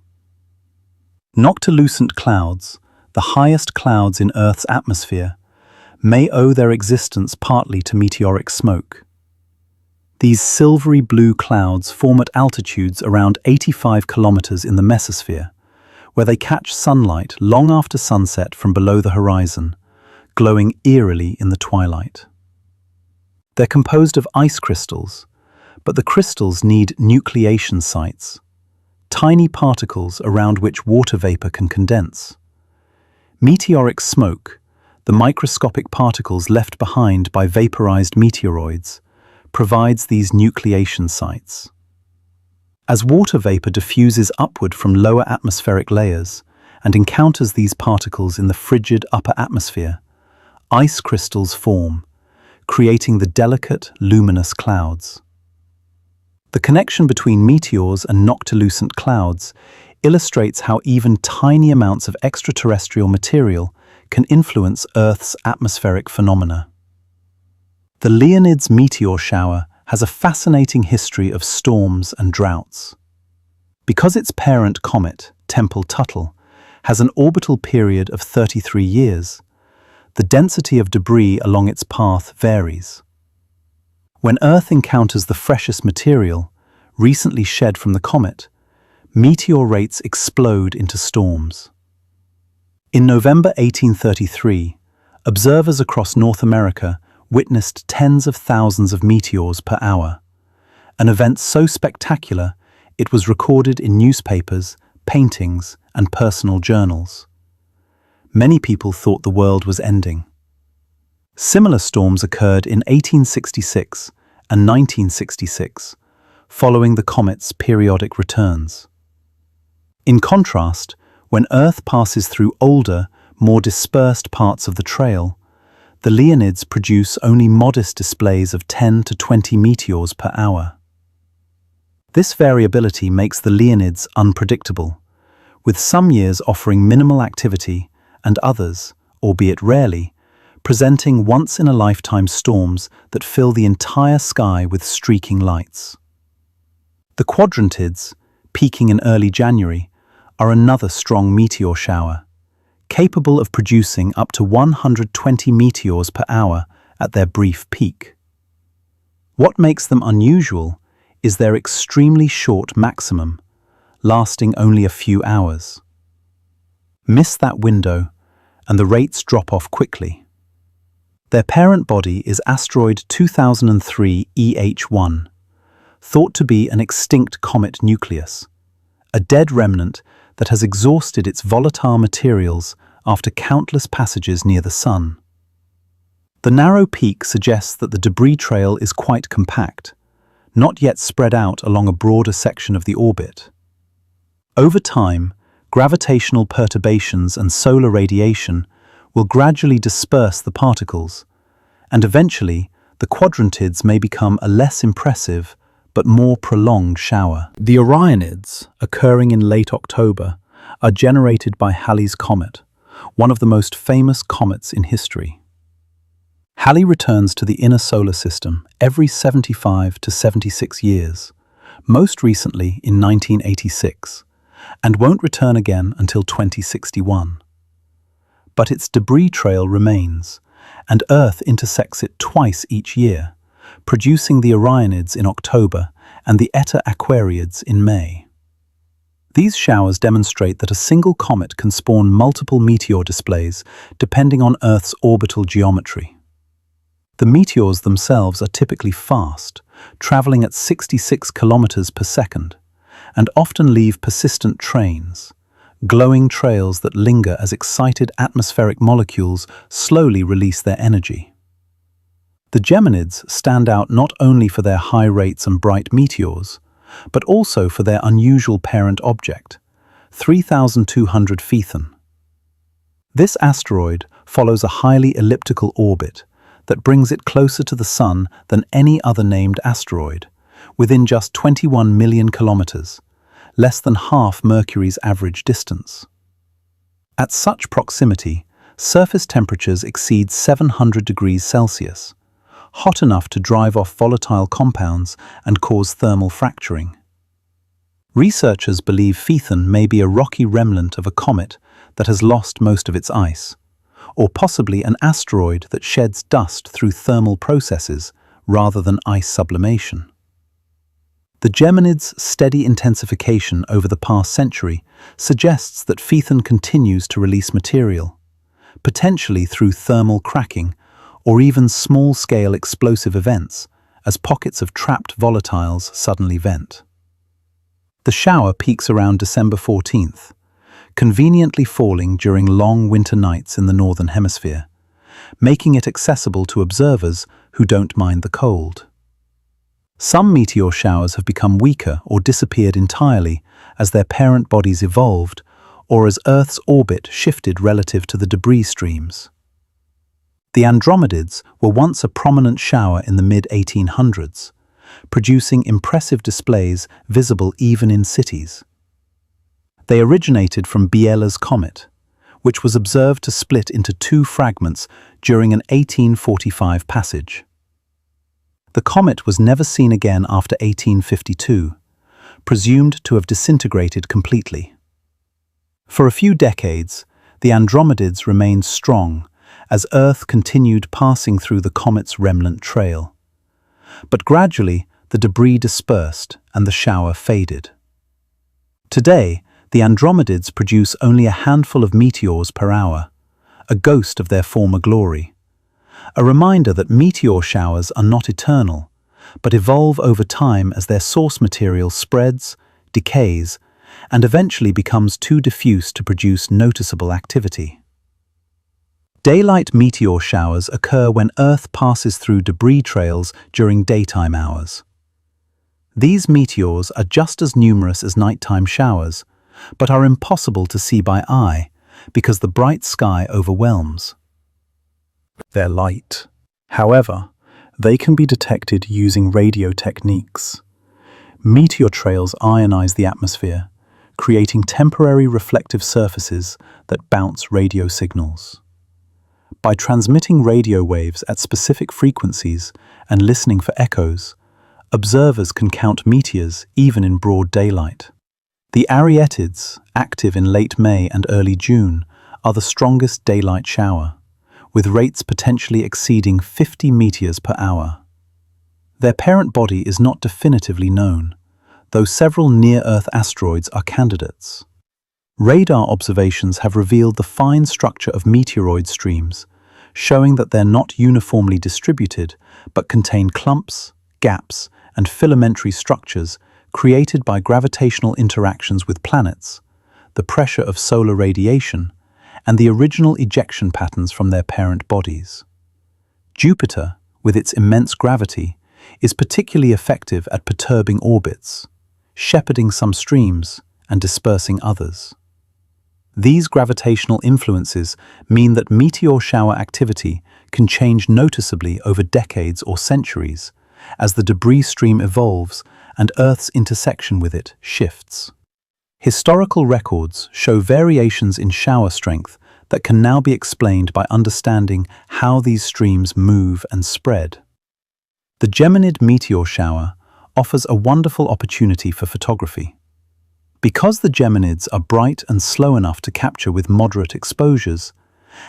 Noctilucent clouds, the highest clouds in Earth's atmosphere, may owe their existence partly to meteoric smoke. These silvery blue clouds form at altitudes around 85 kilometers in the mesosphere, where they catch sunlight long after sunset from below the horizon, glowing eerily in the twilight. They're composed of ice crystals, but the crystals need nucleation sites, tiny particles around which water vapor can condense. Meteoric smoke, the microscopic particles left behind by vaporized meteoroids, provides these nucleation sites. As water vapor diffuses upward from lower atmospheric layers and encounters these particles in the frigid upper atmosphere, ice crystals form, creating the delicate, luminous clouds. The connection between meteors and noctilucent clouds illustrates how even tiny amounts of extraterrestrial material can influence Earth's atmospheric phenomena. The Leonids meteor shower has a fascinating history of storms and droughts. Because its parent comet, Tempel-Tuttle, has an orbital period of 33 years, the density of debris along its path varies. When Earth encounters the freshest material, recently shed from the comet, meteor rates explode into storms. In November 1833, observers across North America witnessed tens of thousands of meteors per hour, an event so spectacular it was recorded in newspapers, paintings, and personal journals. Many people thought the world was ending. Similar storms occurred in 1866 and 1966, following the comet's periodic returns. In contrast, when Earth passes through older, more dispersed parts of the trail, the Leonids produce only modest displays of 10 to 20 meteors per hour. This variability makes the Leonids unpredictable, with some years offering minimal activity and others, albeit rarely, presenting once-in-a-lifetime storms that fill the entire sky with streaking lights. The Quadrantids, peaking in early January, are another strong meteor shower, capable of producing up to 120 meteors per hour at their brief peak. What makes them unusual is their extremely short maximum, lasting only a few hours. Miss that window, and the rates drop off quickly. Their parent body is asteroid 2003 EH1, thought to be an extinct comet nucleus, a dead remnant that has exhausted its volatile materials after countless passages near the Sun. The narrow peak suggests that the debris trail is quite compact, not yet spread out along a broader section of the orbit. Over time, gravitational perturbations and solar radiation will gradually disperse the particles, and eventually the Quadrantids may become a less impressive but more prolonged shower. The Orionids, occurring in late October, are generated by Halley's Comet, one of the most famous comets in history. Halley returns to the inner solar system every 75 to 76 years, most recently in 1986, and won't return again until 2061. But its debris trail remains, and Earth intersects it twice each year, producing the Orionids in October and the Eta Aquariids in May. These showers demonstrate that a single comet can spawn multiple meteor displays depending on Earth's orbital geometry. The meteors themselves are typically fast, traveling at 66 kilometers per second, and often leave persistent trains, glowing trails that linger as excited atmospheric molecules slowly release their energy. The Geminids stand out not only for their high rates and bright meteors, but also for their unusual parent object, 3,200 Phaethon. This asteroid follows a highly elliptical orbit that brings it closer to the Sun than any other named asteroid, within just 21 million kilometers, less than half Mercury's average distance. At such proximity, surface temperatures exceed 700 degrees Celsius, hot enough to drive off volatile compounds and cause thermal fracturing. Researchers believe Phaethon may be a rocky remnant of a comet that has lost most of its ice, or possibly an asteroid that sheds dust through thermal processes rather than ice sublimation. The Geminids' steady intensification over the past century suggests that Phaethon continues to release material, potentially through thermal cracking or even small-scale explosive events as pockets of trapped volatiles suddenly vent. The shower peaks around December 14th, conveniently falling during long winter nights in the Northern Hemisphere, making it accessible to observers who don't mind the cold. Some meteor showers have become weaker or disappeared entirely as their parent bodies evolved or as Earth's orbit shifted relative to the debris streams. The Andromedids were once a prominent shower in the mid-1800s, producing impressive displays visible even in cities. They originated from Biela's comet, which was observed to split into two fragments during an 1845 passage. The comet was never seen again after 1852, presumed to have disintegrated completely. For a few decades, the Andromedids remained strong as Earth continued passing through the comet's remnant trail. But gradually, the debris dispersed and the shower faded. Today, the Andromedids produce only a handful of meteors per hour, a ghost of their former glory. A reminder that meteor showers are not eternal, but evolve over time as their source material spreads, decays, and eventually becomes too diffuse to produce noticeable activity. Daylight meteor showers occur when Earth passes through debris trails during daytime hours. These meteors are just as numerous as nighttime showers, but are impossible to see by eye because the bright sky overwhelms their light. However, they can be detected using radio techniques. Meteor trails ionize the atmosphere, creating temporary reflective surfaces that bounce radio signals. By transmitting radio waves at specific frequencies and listening for echoes, observers can count meteors even in broad daylight. The Arietids, active in late May and early June, are the strongest daylight shower, with rates potentially exceeding 50 meteors per hour. Their parent body is not definitively known, though several near-Earth asteroids are candidates. Radar observations have revealed the fine structure of meteoroid streams, showing that they're not uniformly distributed, but contain clumps, gaps, and filamentary structures created by gravitational interactions with planets, the pressure of solar radiation, and the original ejection patterns from their parent bodies. Jupiter, with its immense gravity, is particularly effective at perturbing orbits, shepherding some streams and dispersing others. These gravitational influences mean that meteor shower activity can change noticeably over decades or centuries as the debris stream evolves and Earth's intersection with it shifts. Historical records show variations in shower strength that can now be explained by understanding how these streams move and spread. The Geminid meteor shower offers a wonderful opportunity for photography. Because the Geminids are bright and slow enough to capture with moderate exposures,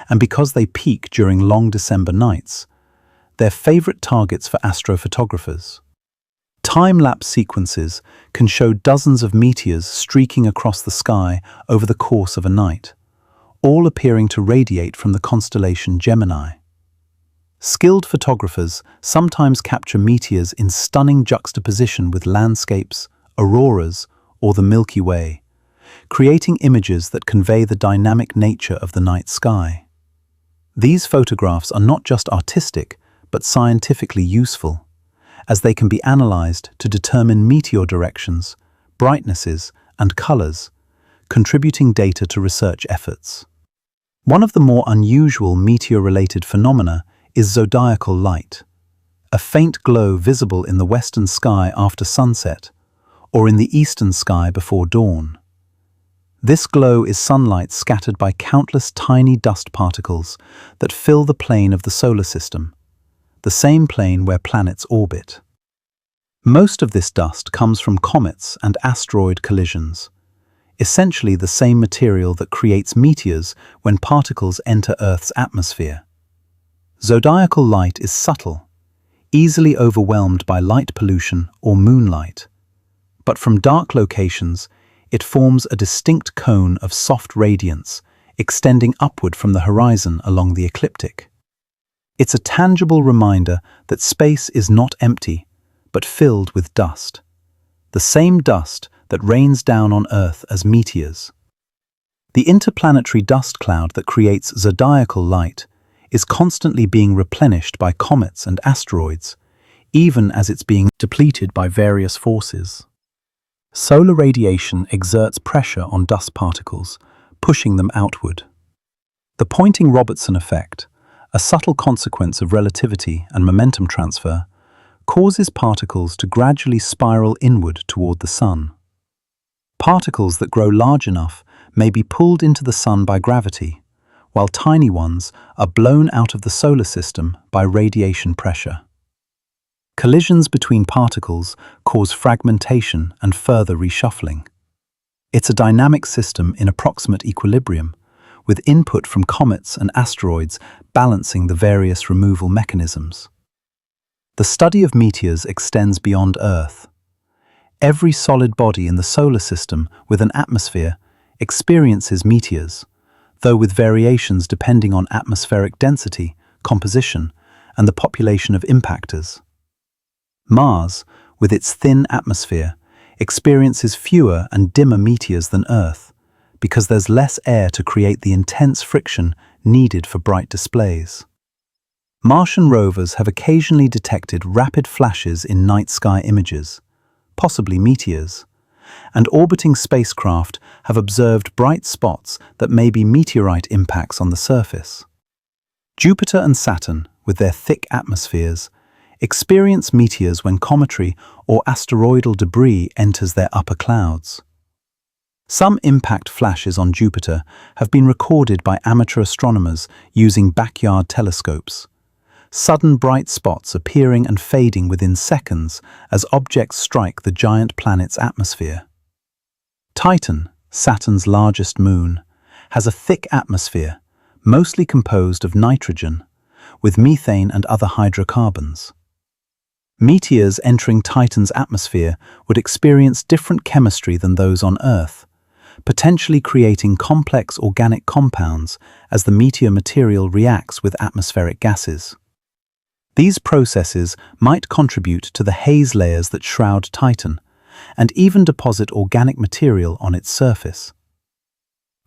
and because they peak during long December nights, they're favorite targets for astrophotographers. Time-lapse sequences can show dozens of meteors streaking across the sky over the course of a night, all appearing to radiate from the constellation Gemini. Skilled photographers sometimes capture meteors in stunning juxtaposition with landscapes, auroras, or the Milky Way, creating images that convey the dynamic nature of the night sky. These photographs are not just artistic, but scientifically useful, as they can be analyzed to determine meteor directions, brightnesses, and colors, contributing data to research efforts. One of the more unusual meteor-related phenomena is zodiacal light, a faint glow visible in the western sky after sunset, or in the eastern sky before dawn. This glow is sunlight scattered by countless tiny dust particles that fill the plane of the solar system, the same plane where planets orbit. Most of this dust comes from comets and asteroid collisions, essentially the same material that creates meteors when particles enter Earth's atmosphere. Zodiacal light is subtle, easily overwhelmed by light pollution or moonlight, but from dark locations, it forms a distinct cone of soft radiance extending upward from the horizon along the ecliptic. It's a tangible reminder that space is not empty, but filled with dust, the same dust that rains down on Earth as meteors. The interplanetary dust cloud that creates zodiacal light is constantly being replenished by comets and asteroids, even as it's being depleted by various forces. Solar radiation exerts pressure on dust particles, pushing them outward. The Poynting-Robertson effect, a subtle consequence of relativity and momentum transfer, causes particles to gradually spiral inward toward the Sun. Particles that grow large enough may be pulled into the Sun by gravity, while tiny ones are blown out of the solar system by radiation pressure. Collisions between particles cause fragmentation and further reshuffling. It's a dynamic system in approximate equilibrium, with input from comets and asteroids balancing the various removal mechanisms. The study of meteors extends beyond Earth. Every solid body in the solar system with an atmosphere experiences meteors, though with variations depending on atmospheric density, composition, and the population of impactors. Mars, with its thin atmosphere, experiences fewer and dimmer meteors than Earth, because there's less air to create the intense friction needed for bright displays. Martian rovers have occasionally detected rapid flashes in night sky images, possibly meteors, and orbiting spacecraft have observed bright spots that may be meteorite impacts on the surface. Jupiter and Saturn, with their thick atmospheres, experience meteors when cometary or asteroidal debris enters their upper clouds. Some impact flashes on Jupiter have been recorded by amateur astronomers using backyard telescopes. Sudden bright spots appearing and fading within seconds as objects strike the giant planet's atmosphere. Titan, Saturn's largest moon, has a thick atmosphere, mostly composed of nitrogen, with methane and other hydrocarbons. Meteors entering Titan's atmosphere would experience different chemistry than those on Earth, potentially creating complex organic compounds as the meteor material reacts with atmospheric gases. These processes might contribute to the haze layers that shroud Titan, and even deposit organic material on its surface.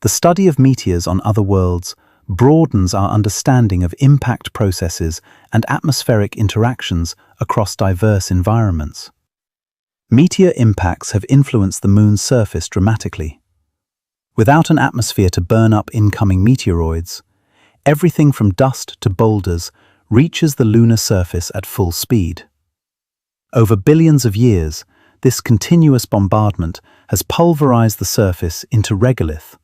The study of meteors on other worlds broadens our understanding of impact processes and atmospheric interactions across diverse environments. Meteor impacts have influenced the Moon's surface dramatically. Without an atmosphere to burn up incoming meteoroids, everything from dust to boulders reaches the lunar surface at full speed. Over billions of years, this continuous bombardment has pulverized the surface into regolith,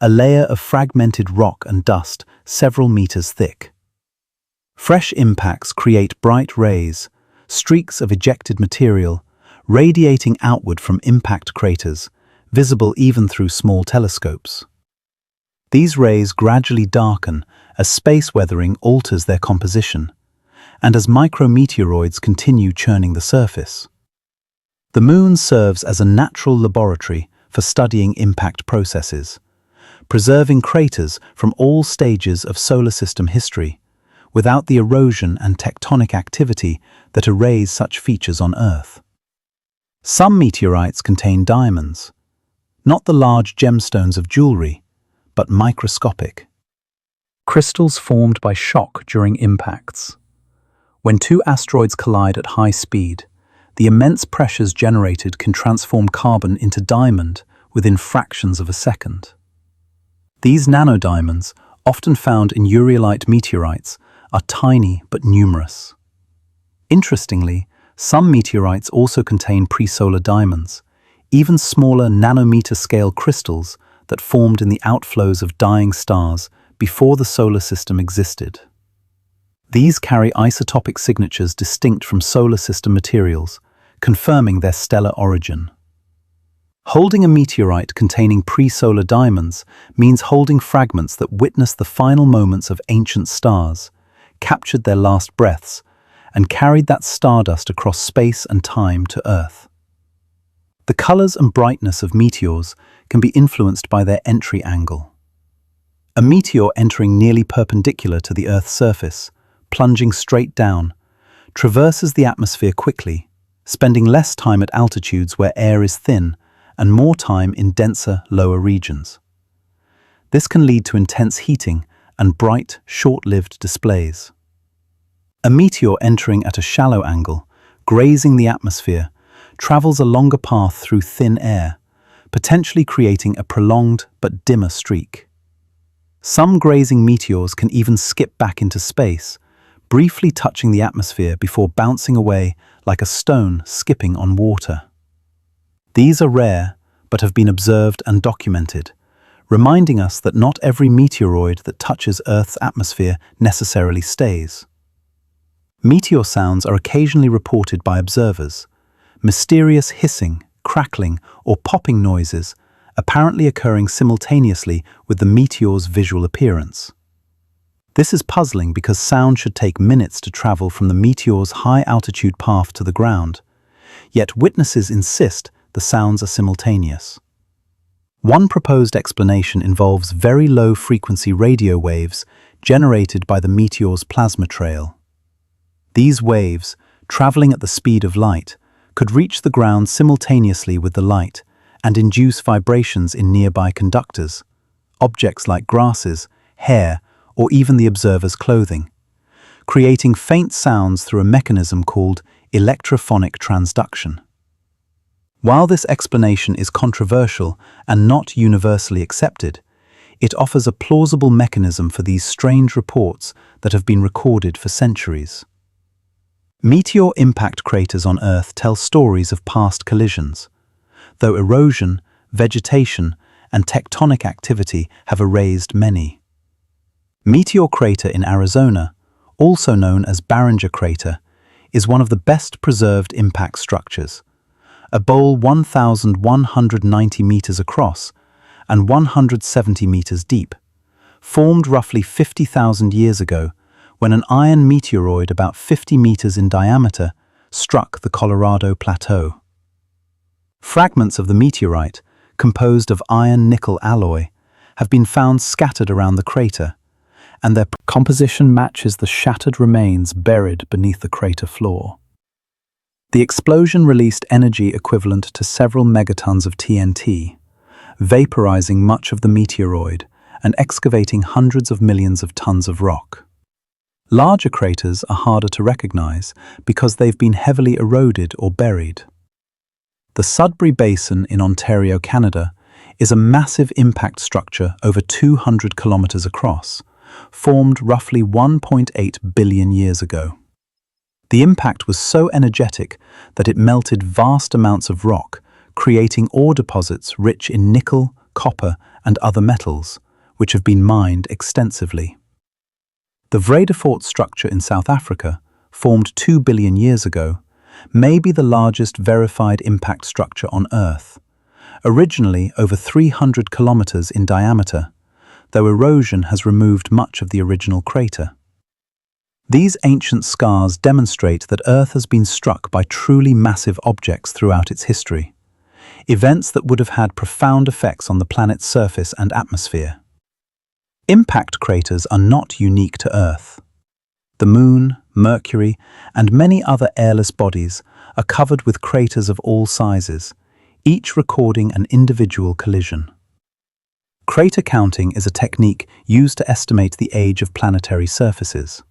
a layer of fragmented rock and dust several meters thick. Fresh impacts create bright rays, streaks of ejected material, radiating outward from impact craters, visible even through small telescopes. These rays gradually darken as space weathering alters their composition, and as micrometeoroids continue churning the surface. The Moon serves as a natural laboratory for studying impact processes, preserving craters from all stages of solar system history, without the erosion and tectonic activity that erase such features on Earth. Some meteorites contain diamonds, not the large gemstones of jewelry, but microscopic crystals formed by shock during impacts. When two asteroids collide at high speed, the immense pressures generated can transform carbon into diamond within fractions of a second. These nanodiamonds, often found in Ureilite meteorites, are tiny but numerous. Interestingly, some meteorites also contain presolar diamonds, even smaller nanometer-scale crystals that formed in the outflows of dying stars before the solar system existed. These carry isotopic signatures distinct from solar system materials, confirming their stellar origin. Holding a meteorite containing pre-solar diamonds means holding fragments that witnessed the final moments of ancient stars, captured their last breaths, and carried that stardust across space and time to Earth. The colors and brightness of meteors can be influenced by their entry angle. A meteor entering nearly perpendicular to the Earth's surface, plunging straight down, traverses the atmosphere quickly, spending less time at altitudes where air is thin and more time in denser, lower regions. This can lead to intense heating and bright, short-lived displays. A meteor entering at a shallow angle, grazing the atmosphere, travels a longer path through thin air, potentially creating a prolonged but dimmer streak. Some grazing meteors can even skip back into space, briefly touching the atmosphere before bouncing away like a stone skipping on water. These are rare, but have been observed and documented, reminding us that not every meteoroid that touches Earth's atmosphere necessarily stays. Meteor sounds are occasionally reported by observers, mysterious hissing, crackling, or popping noises apparently occurring simultaneously with the meteor's visual appearance. This is puzzling because sound should take minutes to travel from the meteor's high-altitude path to the ground, yet witnesses insist the sounds are simultaneous. One proposed explanation involves very low-frequency radio waves generated by the meteor's plasma trail. These waves, traveling at the speed of light, could reach the ground simultaneously with the light and induce vibrations in nearby conductors, objects like grasses, hair, or even the observer's clothing, creating faint sounds through a mechanism called electrophonic transduction. While this explanation is controversial and not universally accepted, it offers a plausible mechanism for these strange reports that have been recorded for centuries. Meteor impact craters on Earth tell stories of past collisions, though erosion, vegetation, and tectonic activity have erased many. Meteor crater in Arizona, also known as Barringer crater, is one of the best preserved impact structures. A bowl 1,190 meters across and 170 meters deep, formed roughly 50,000 years ago when an iron meteoroid about 50 meters in diameter struck the Colorado Plateau. Fragments of the meteorite, composed of iron-nickel alloy, have been found scattered around the crater, and their composition matches the shattered remains buried beneath the crater floor. The explosion released energy equivalent to several megatons of TNT, vaporizing much of the meteoroid and excavating hundreds of millions of tons of rock. Larger craters are harder to recognize because they've been heavily eroded or buried. The Sudbury Basin in Ontario, Canada, is a massive impact structure over 200 kilometers across, formed roughly 1.8 billion years ago. The impact was so energetic that it melted vast amounts of rock, creating ore deposits rich in nickel, copper, and other metals, which have been mined extensively. The Vredefort structure in South Africa, formed 2 billion years ago, may be the largest verified impact structure on Earth, originally over 300 kilometers in diameter, though erosion has removed much of the original crater. These ancient scars demonstrate that Earth has been struck by truly massive objects throughout its history, events that would have had profound effects on the planet's surface and atmosphere. Impact craters are not unique to Earth. The Moon, Mercury, and many other airless bodies are covered with craters of all sizes, each recording an individual collision. Crater counting is a technique used to estimate the age of planetary surfaces.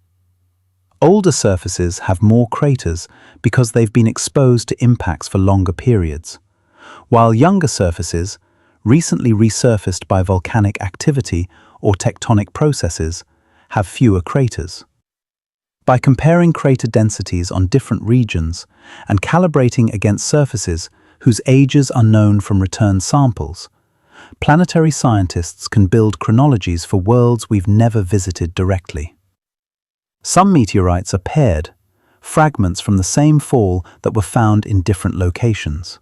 Older surfaces have more craters because they've been exposed to impacts for longer periods, while younger surfaces, recently resurfaced by volcanic activity or tectonic processes, have fewer craters. By comparing crater densities on different regions and calibrating against surfaces whose ages are known from return samples, planetary scientists can build chronologies for worlds we've never visited directly. Some meteorites are paired, fragments from the same fall that were found in different locations.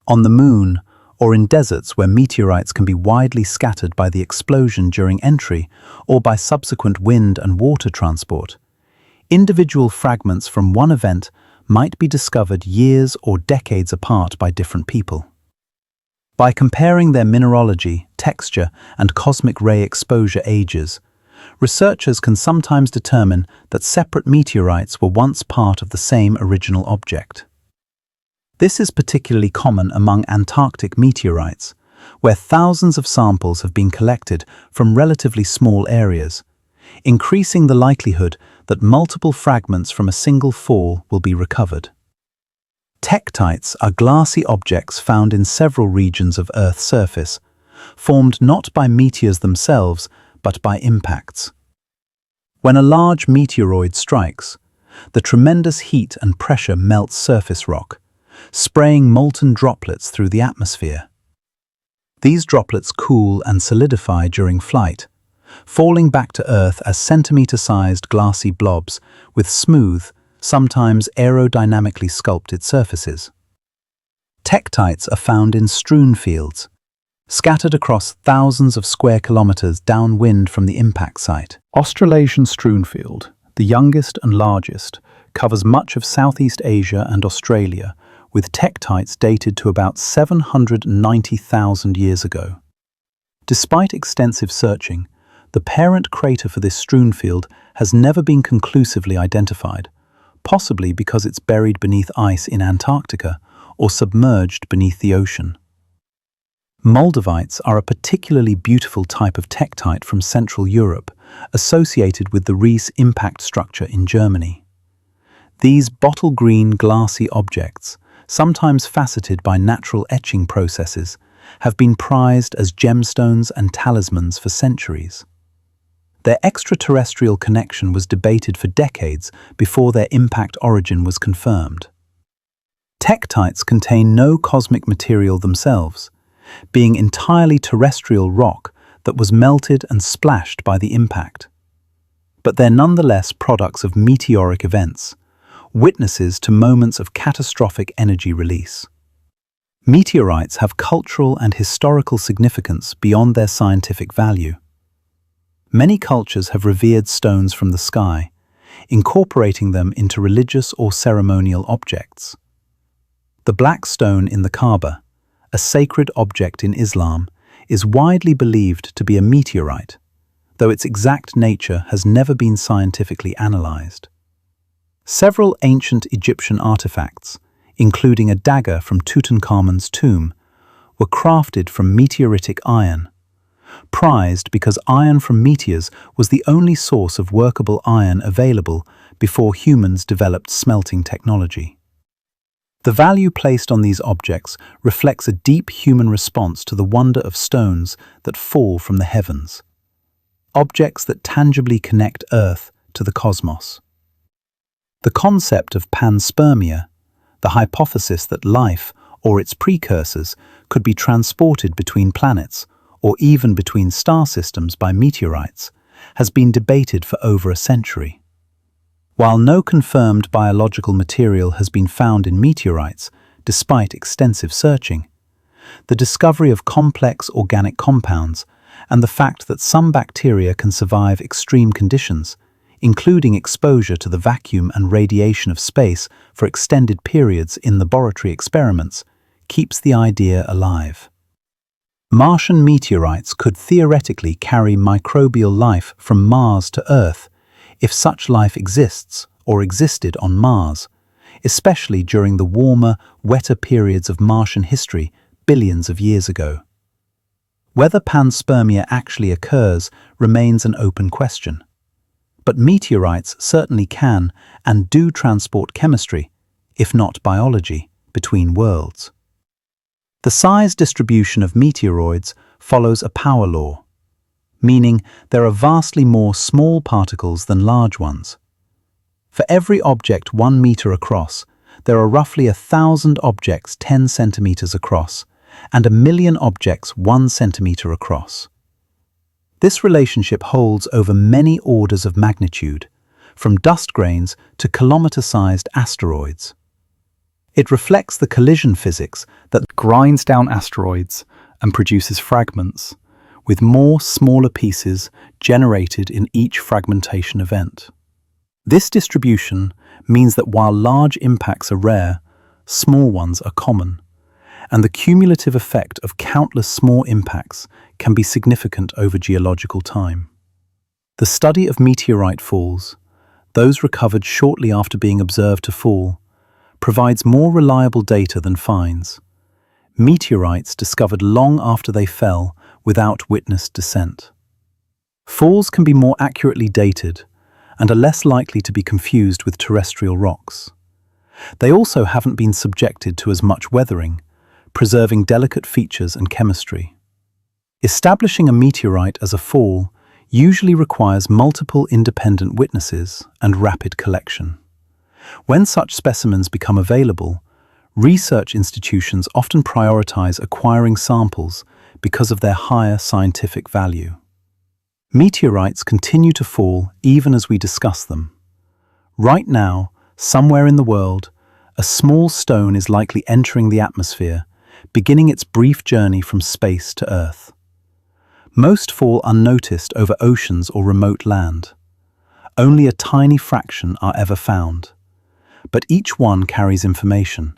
On the Moon, or in deserts where meteorites can be widely scattered by the explosion during entry or by subsequent wind and water transport, individual fragments from one event might be discovered years or decades apart by different people. By comparing their mineralogy, texture, and cosmic ray exposure ages, researchers can sometimes determine that separate meteorites were once part of the same original object. This is particularly common among Antarctic meteorites, where thousands of samples have been collected from relatively small areas, increasing the likelihood that multiple fragments from a single fall will be recovered. Tektites are glassy objects found in several regions of Earth's surface, formed not by meteors themselves, but by impacts. When a large meteoroid strikes, the tremendous heat and pressure melts surface rock, spraying molten droplets through the atmosphere. These droplets cool and solidify during flight, falling back to Earth as centimeter-sized glassy blobs with smooth, sometimes aerodynamically sculpted surfaces. Tektites are found in strewn fields, scattered across thousands of square kilometers downwind from the impact site. Australasian strewn field, the youngest and largest, covers much of Southeast Asia and Australia, with tektites dated to about 790,000 years ago. Despite extensive searching, the parent crater for this strewn field has never been conclusively identified, possibly because it's buried beneath ice in Antarctica or submerged beneath the ocean. Moldavites are a particularly beautiful type of tektite from Central Europe, associated with the Ries impact structure in Germany. These bottle-green glassy objects, sometimes faceted by natural etching processes, have been prized as gemstones and talismans for centuries. Their extraterrestrial connection was debated for decades before their impact origin was confirmed. Tektites contain no cosmic material themselves, being entirely terrestrial rock that was melted and splashed by the impact. But they're nonetheless products of meteoric events, witnesses to moments of catastrophic energy release. Meteorites have cultural and historical significance beyond their scientific value. Many cultures have revered stones from the sky, incorporating them into religious or ceremonial objects. The black stone in the Kaaba, a sacred object in Islam, is widely believed to be a meteorite, though its exact nature has never been scientifically analyzed. Several ancient Egyptian artifacts, including a dagger from Tutankhamun's tomb, were crafted from meteoritic iron, prized because iron from meteors was the only source of workable iron available before humans developed smelting technology. The value placed on these objects reflects a deep human response to the wonder of stones that fall from the heavens, objects that tangibly connect Earth to the cosmos. The concept of panspermia, the hypothesis that life, or its precursors, could be transported between planets, or even between star systems by meteorites, has been debated for over a century. While no confirmed biological material has been found in meteorites, despite extensive searching, the discovery of complex organic compounds and the fact that some bacteria can survive extreme conditions, including exposure to the vacuum and radiation of space for extended periods in laboratory experiments, keeps the idea alive. Martian meteorites could theoretically carry microbial life from Mars to Earth, if such life exists or existed on Mars, especially during the warmer, wetter periods of Martian history billions of years ago. Whether panspermia actually occurs remains an open question. But meteorites certainly can and do transport chemistry, if not biology, between worlds. The size distribution of meteoroids follows a power law, meaning there are vastly more small particles than large ones. For every object 1 meter across, there are roughly 1,000 objects 10 centimeters across, and 1,000,000 objects 1 centimeter across. This relationship holds over many orders of magnitude, from dust grains to kilometer-sized asteroids. It reflects the collision physics that grinds down asteroids and produces fragments, with more smaller pieces generated in each fragmentation event. This distribution means that while large impacts are rare, small ones are common, and the cumulative effect of countless small impacts can be significant over geological time. The study of meteorite falls, those recovered shortly after being observed to fall, provides more reliable data than finds. Meteorites discovered long after they fell without witnessed descent. Falls can be more accurately dated, and are less likely to be confused with terrestrial rocks. They also haven't been subjected to as much weathering, preserving delicate features and chemistry. Establishing a meteorite as a fall usually requires multiple independent witnesses and rapid collection. When such specimens become available, research institutions often prioritize acquiring samples because of their higher scientific value. Meteorites continue to fall even as we discuss them. Right now, somewhere in the world, a small stone is likely entering the atmosphere, beginning its brief journey from space to Earth. Most fall unnoticed over oceans or remote land. Only a tiny fraction are ever found. But each one carries information,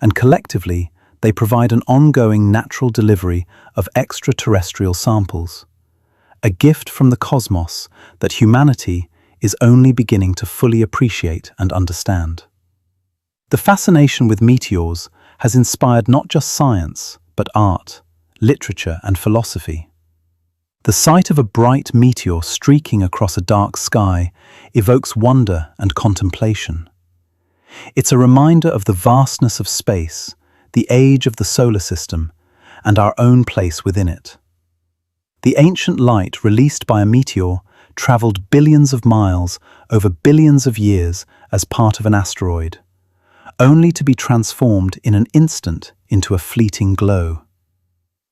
and collectively they provide an ongoing natural delivery of extraterrestrial samples. A gift from the cosmos that humanity is only beginning to fully appreciate and understand. The fascination with meteors has inspired not just science, but art, literature, and philosophy. The sight of a bright meteor streaking across a dark sky evokes wonder and contemplation. It's a reminder of the vastness of space, the age of the solar system, and our own place within it. The ancient light released by a meteor traveled billions of miles over billions of years as part of an asteroid, only to be transformed in an instant into a fleeting glow.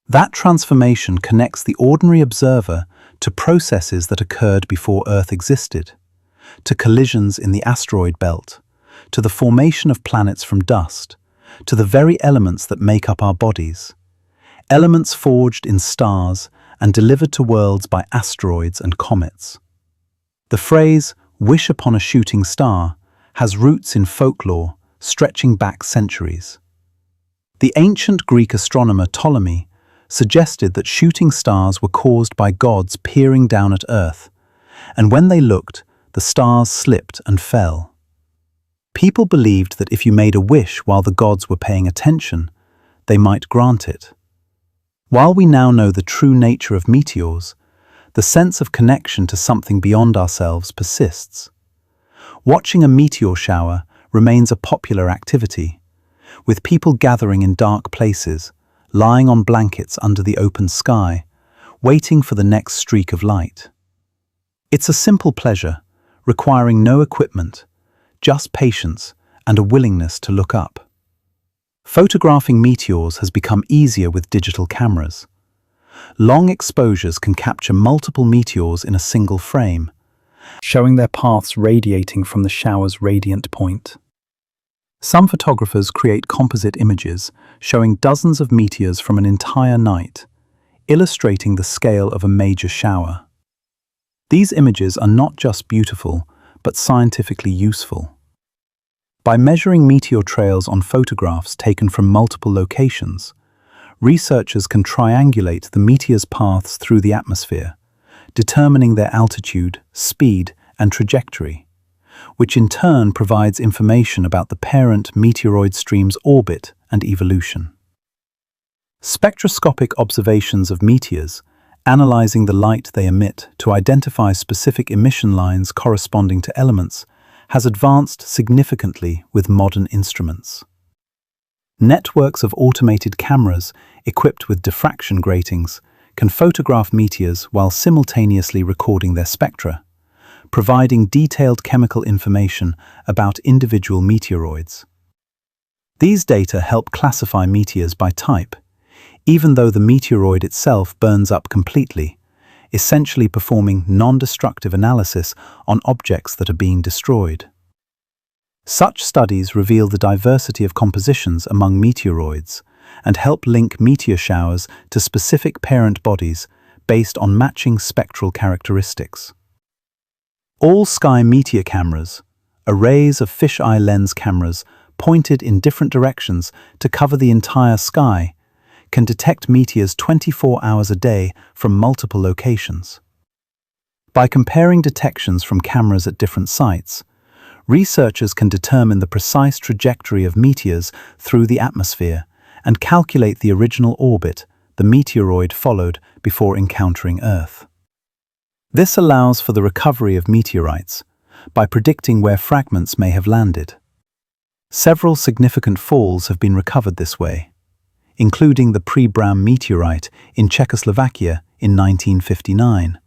That transformation connects the ordinary observer to processes that occurred before Earth existed, to collisions in the asteroid belt, to the formation of planets from dust, to the very elements that make up our bodies, elements forged in stars and delivered to worlds by asteroids and comets. The phrase, "wish upon a shooting star," has roots in folklore stretching back centuries. The ancient Greek astronomer Ptolemy suggested that shooting stars were caused by gods peering down at Earth, and when they looked, the stars slipped and fell. People believed that if you made a wish while the gods were paying attention, they might grant it. While we now know the true nature of meteors, the sense of connection to something beyond ourselves persists. Watching a meteor shower remains a popular activity, with people gathering in dark places, lying on blankets under the open sky, waiting for the next streak of light. It's a simple pleasure, requiring no equipment, just patience and a willingness to look up. Photographing meteors has become easier with digital cameras. Long exposures can capture multiple meteors in a single frame, showing their paths radiating from the shower's radiant point. Some photographers create composite images showing dozens of meteors from an entire night, illustrating the scale of a major shower. These images are not just beautiful, but scientifically useful. By measuring meteor trails on photographs taken from multiple locations, researchers can triangulate the meteors' paths through the atmosphere, determining their altitude, speed, and trajectory, which in turn provides information about the parent meteoroid stream's orbit and evolution. Spectroscopic observations of meteors, analyzing the light they emit to identify specific emission lines corresponding to elements, has advanced significantly with modern instruments. Networks of automated cameras equipped with diffraction gratings can photograph meteors while simultaneously recording their spectra, providing detailed chemical information about individual meteoroids. These data help classify meteors by type, even though the meteoroid itself burns up completely, essentially performing non-destructive analysis on objects that are being destroyed. Such studies reveal the diversity of compositions among meteoroids and help link meteor showers to specific parent bodies based on matching spectral characteristics. All-sky meteor cameras, arrays of fisheye lens cameras pointed in different directions to cover the entire sky, can detect meteors 24 hours a day from multiple locations. By comparing detections from cameras at different sites, researchers can determine the precise trajectory of meteors through the atmosphere and calculate the original orbit the meteoroid followed before encountering Earth. This allows for the recovery of meteorites, by predicting where fragments may have landed. Several significant falls have been recovered this way, including the Przebram meteorite in Czechoslovakia in 1959,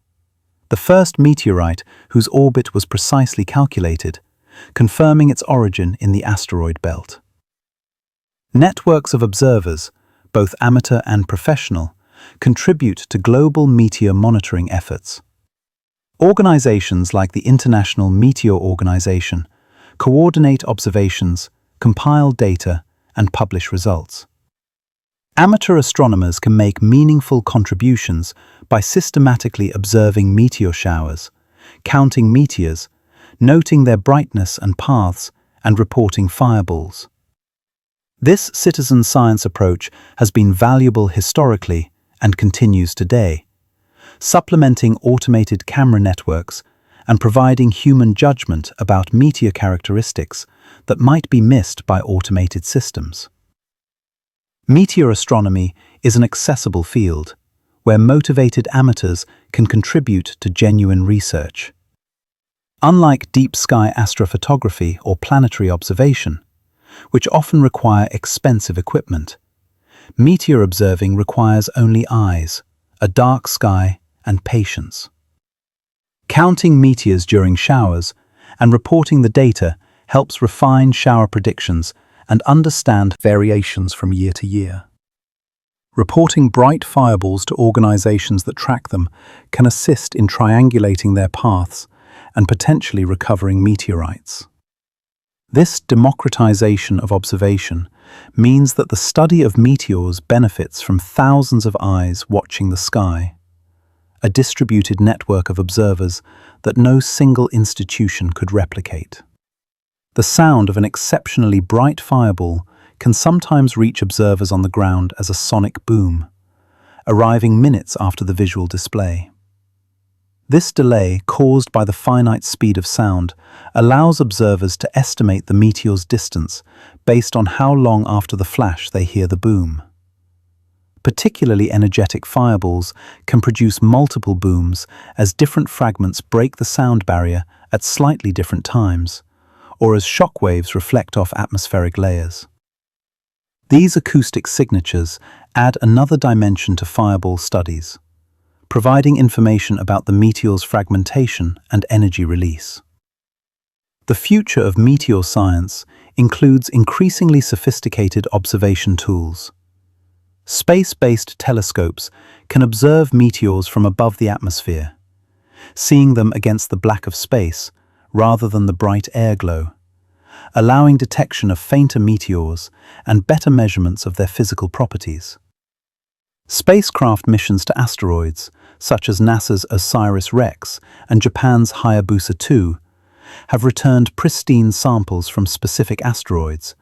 the first meteorite whose orbit was precisely calculated, confirming its origin in the asteroid belt. Networks of observers, both amateur and professional, contribute to global meteor monitoring efforts. Organizations like the International Meteor Organization coordinate observations, compile data, and publish results. Amateur astronomers can make meaningful contributions by systematically observing meteor showers, counting meteors, noting their brightness and paths, and reporting fireballs. This citizen science approach has been valuable historically and continues today, supplementing automated camera networks and providing human judgment about meteor characteristics that might be missed by automated systems. Meteor astronomy is an accessible field where motivated amateurs can contribute to genuine research. Unlike deep sky astrophotography or planetary observation, which often require expensive equipment, meteor observing requires only eyes, a dark sky, and patience. Counting meteors during showers and reporting the data helps refine shower predictions and understand variations from year to year. Reporting bright fireballs to organizations that track them can assist in triangulating their paths and potentially recovering meteorites. This democratization of observation means that the study of meteors benefits from thousands of eyes watching the sky, a distributed network of observers that no single institution could replicate. The sound of an exceptionally bright fireball can sometimes reach observers on the ground as a sonic boom, arriving minutes after the visual display. This delay, caused by the finite speed of sound, allows observers to estimate the meteor's distance based on how long after the flash they hear the boom. Particularly energetic fireballs can produce multiple booms as different fragments break the sound barrier at slightly different times, or as shock waves reflect off atmospheric layers. These acoustic signatures add another dimension to fireball studies, providing information about the meteor's fragmentation and energy release. The future of meteor science includes increasingly sophisticated observation tools. Space-based telescopes can observe meteors from above the atmosphere, seeing them against the black of space rather than the bright air glow, allowing detection of fainter meteors and better measurements of their physical properties. Spacecraft missions to asteroids, such as NASA's OSIRIS-REx and Japan's Hayabusa 2, have returned pristine samples from specific asteroids,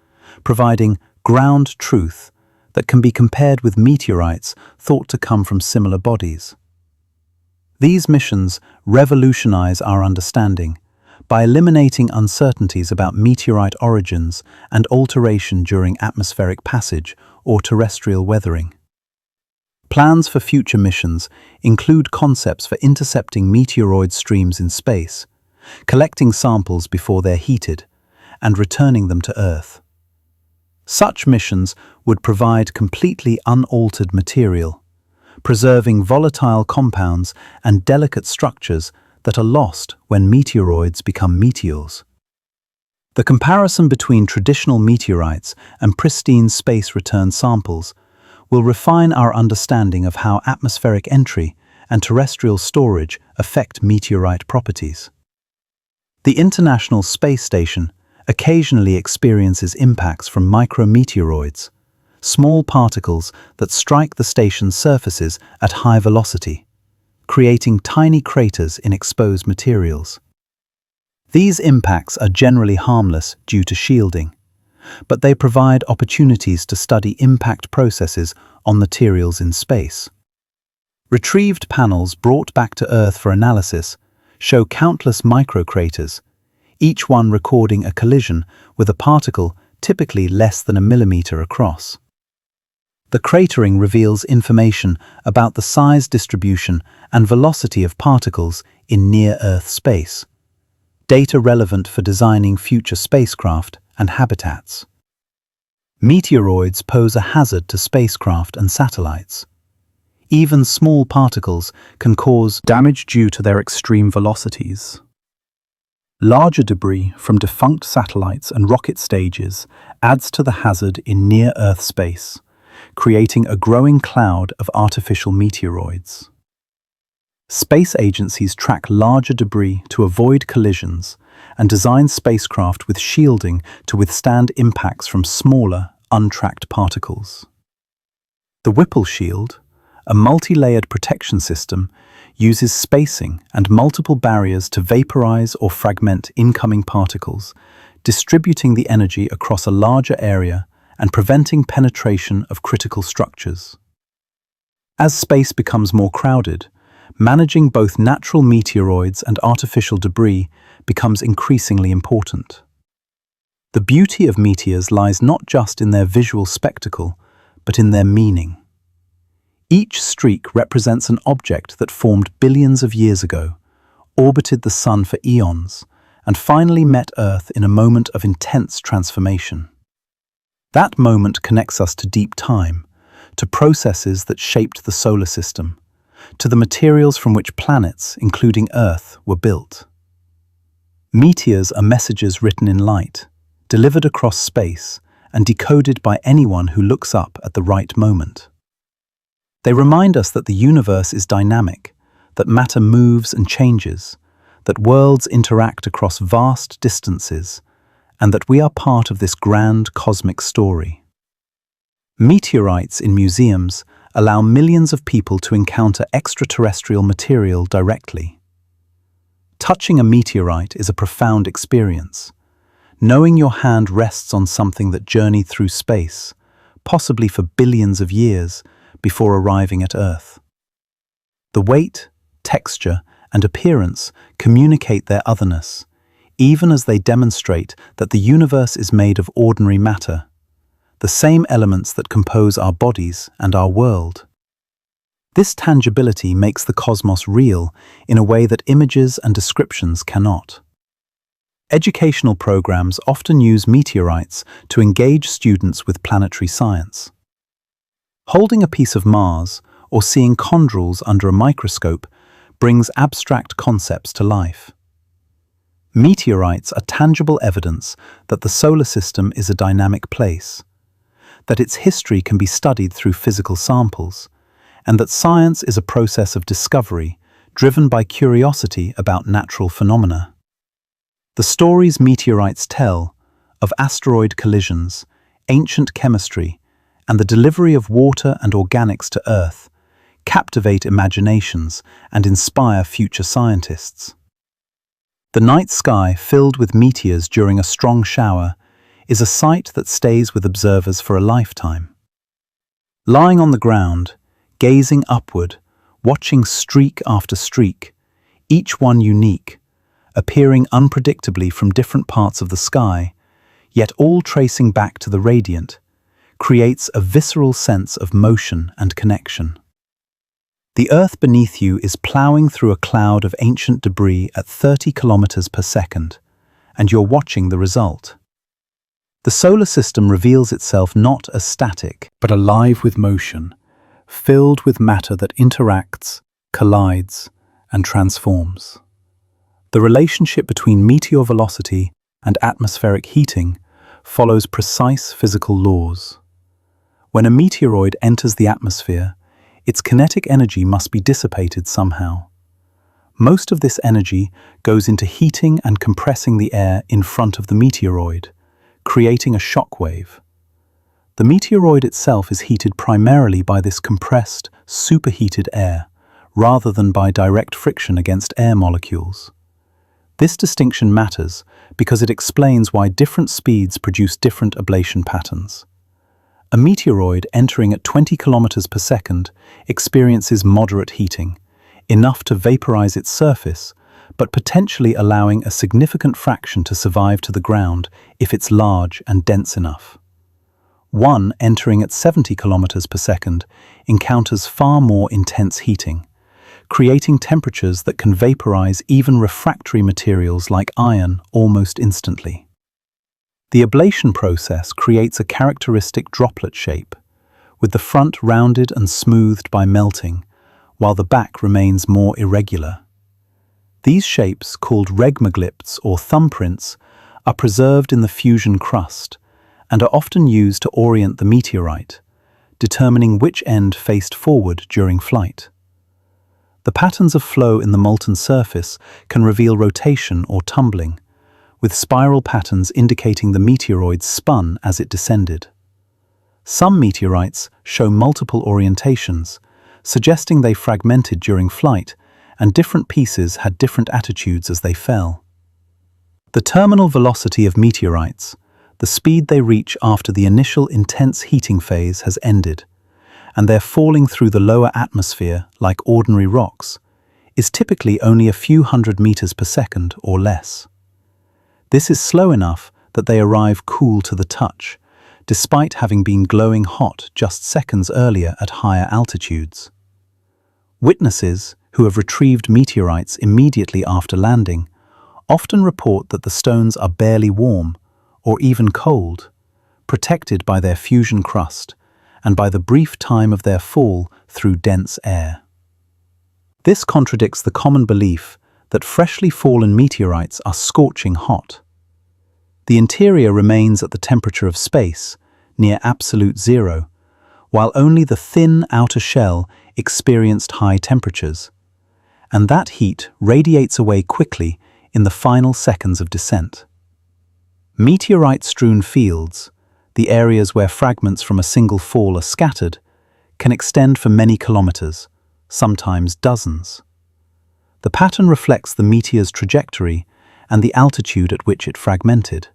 providing ground truth that can be compared with meteorites thought to come from similar bodies. These missions revolutionize our understanding by eliminating uncertainties about meteorite origins and alteration during atmospheric passage or terrestrial weathering. Plans for future missions include concepts for intercepting meteoroid streams in space, collecting samples before they're heated, and returning them to Earth. Such missions would provide completely unaltered material, preserving volatile compounds and delicate structures that are lost when meteoroids become meteors. The comparison between traditional meteorites and pristine space return samples will refine our understanding of how atmospheric entry and terrestrial storage affect meteorite properties. The International Space Station occasionally experiences impacts from micrometeoroids, small particles that strike the station's surfaces at high velocity, creating tiny craters in exposed materials. These impacts are generally harmless due to shielding, but they provide opportunities to study impact processes on materials in space. Retrieved panels brought back to Earth for analysis show countless microcraters, each one recording a collision with a particle typically less than a millimeter across. The cratering reveals information about the size distribution and velocity of particles in near-Earth space, data relevant for designing future spacecraft and habitats. Meteoroids pose a hazard to spacecraft and satellites. Even small particles can cause damage due to their extreme velocities. Larger debris from defunct satellites and rocket stages adds to the hazard in near-Earth space, creating a growing cloud of artificial meteoroids. Space agencies track larger debris to avoid collisions and design spacecraft with shielding to withstand impacts from smaller, untracked particles. The Whipple shield, a multi-layered protection system, uses spacing and multiple barriers to vaporize or fragment incoming particles, distributing the energy across a larger area and preventing penetration of critical structures. As space becomes more crowded, managing both natural meteoroids and artificial debris becomes increasingly important. The beauty of meteors lies not just in their visual spectacle, but in their meaning. Each streak represents an object that formed billions of years ago, orbited the Sun for eons, and finally met Earth in a moment of intense transformation. That moment connects us to deep time, to processes that shaped the solar system, to the materials from which planets, including Earth, were built. Meteors are messages written in light, delivered across space, and decoded by anyone who looks up at the right moment. They remind us that the universe is dynamic, that matter moves and changes, that worlds interact across vast distances, and that we are part of this grand cosmic story. Meteorites in museums allow millions of people to encounter extraterrestrial material directly. Touching a meteorite is a profound experience. Knowing your hand rests on something that journeyed through space, possibly for billions of years, before arriving at Earth. The weight, texture, and appearance communicate their otherness, even as they demonstrate that the universe is made of ordinary matter, the same elements that compose our bodies and our world. This tangibility makes the cosmos real in a way that images and descriptions cannot. Educational programs often use meteorites to engage students with planetary science. Holding a piece of Mars or seeing chondrules under a microscope brings abstract concepts to life. Meteorites are tangible evidence that the solar system is a dynamic place, that its history can be studied through physical samples, and that science is a process of discovery driven by curiosity about natural phenomena. The stories meteorites tell of asteroid collisions, ancient chemistry, and the delivery of water and organics to Earth captivate imaginations and inspire future scientists. The night sky filled with meteors during a strong shower is a sight that stays with observers for a lifetime. Lying on the ground, gazing upward, watching streak after streak, each one unique, appearing unpredictably from different parts of the sky, yet all tracing back to the radiant, creates a visceral sense of motion and connection. The Earth beneath you is plowing through a cloud of ancient debris at 30 kilometers per second, and you're watching the result. The solar system reveals itself not as static, but alive with motion, filled with matter that interacts, collides, and transforms. The relationship between meteor velocity and atmospheric heating follows precise physical laws. When a meteoroid enters the atmosphere, its kinetic energy must be dissipated somehow. Most of this energy goes into heating and compressing the air in front of the meteoroid, creating a shock wave. The meteoroid itself is heated primarily by this compressed, superheated air, rather than by direct friction against air molecules. This distinction matters because it explains why different speeds produce different ablation patterns. A meteoroid entering at 20 kilometers per second experiences moderate heating, enough to vaporize its surface, but potentially allowing a significant fraction to survive to the ground if it's large and dense enough. One entering at 70 kilometers per second encounters far more intense heating, creating temperatures that can vaporize even refractory materials like iron almost instantly. The ablation process creates a characteristic droplet shape, with the front rounded and smoothed by melting, while the back remains more irregular. These shapes, called regmaglypts or thumbprints, are preserved in the fusion crust and are often used to orient the meteorite, determining which end faced forward during flight. The patterns of flow in the molten surface can reveal rotation or tumbling, with spiral patterns indicating the meteoroid spun as it descended. Some meteorites show multiple orientations, suggesting they fragmented during flight, and different pieces had different attitudes as they fell. The terminal velocity of meteorites, the speed they reach after the initial intense heating phase has ended, and they're falling through the lower atmosphere like ordinary rocks, is typically only a few hundred meters per second or less. This is slow enough that they arrive cool to the touch, despite having been glowing hot just seconds earlier at higher altitudes. Witnesses who have retrieved meteorites immediately after landing often report that the stones are barely warm or even cold, protected by their fusion crust and by the brief time of their fall through dense air. This contradicts the common belief that freshly fallen meteorites are scorching hot. The interior remains at the temperature of space, near absolute zero, while only the thin outer shell experienced high temperatures, and that heat radiates away quickly in the final seconds of descent. Meteorite-strewn fields, the areas where fragments from a single fall are scattered, can extend for many kilometers, sometimes dozens. The pattern reflects the meteor's trajectory and the altitude at which it fragmented.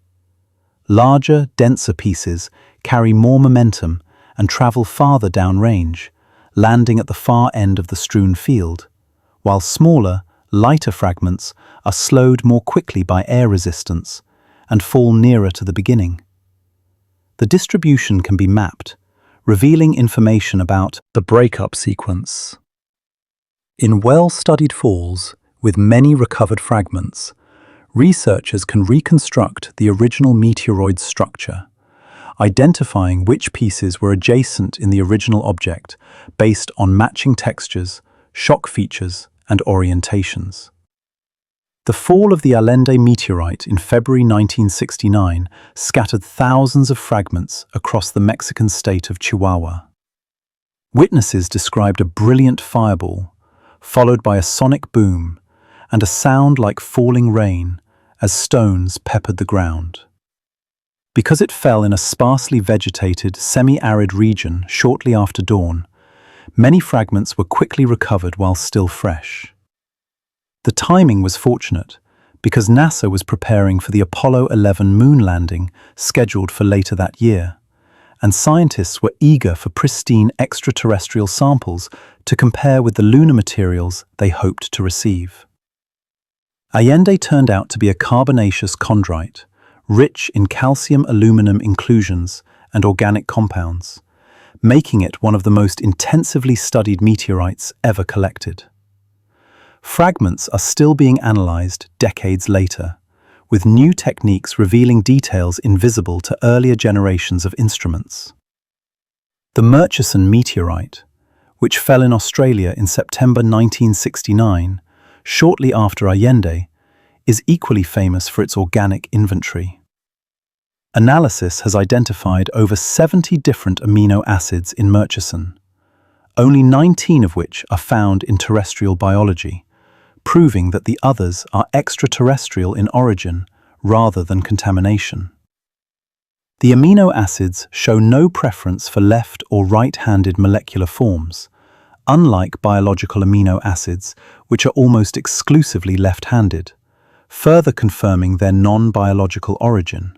Larger, denser pieces carry more momentum and travel farther downrange, landing at the far end of the strewn field, while smaller, lighter fragments are slowed more quickly by air resistance and fall nearer to the beginning. The distribution can be mapped, revealing information about the breakup sequence. In well-studied falls, with many recovered fragments, researchers can reconstruct the original meteoroid's structure, identifying which pieces were adjacent in the original object based on matching textures, shock features, and orientations. The fall of the Allende meteorite in February 1969 scattered thousands of fragments across the Mexican state of Chihuahua. Witnesses described a brilliant fireball, followed by a sonic boom, and a sound like falling rain as stones peppered the ground. Because it fell in a sparsely vegetated, semi-arid region shortly after dawn, many fragments were quickly recovered while still fresh. The timing was fortunate, because NASA was preparing for the Apollo 11 moon landing scheduled for later that year, and scientists were eager for pristine extraterrestrial samples to compare with the lunar materials they hoped to receive. Allende turned out to be a carbonaceous chondrite, rich in calcium-aluminum inclusions and organic compounds, making it one of the most intensively studied meteorites ever collected. Fragments are still being analyzed decades later, with new techniques revealing details invisible to earlier generations of instruments. The Murchison meteorite, which fell in Australia in September 1969, shortly after Allende, is equally famous for its organic inventory. Analysis has identified over 70 different amino acids in Murchison, only 19 of which are found in terrestrial biology, proving that the others are extraterrestrial in origin rather than contamination. The amino acids show no preference for left or right-handed molecular forms, unlike biological amino acids, which are almost exclusively left-handed, further confirming their non-biological origin.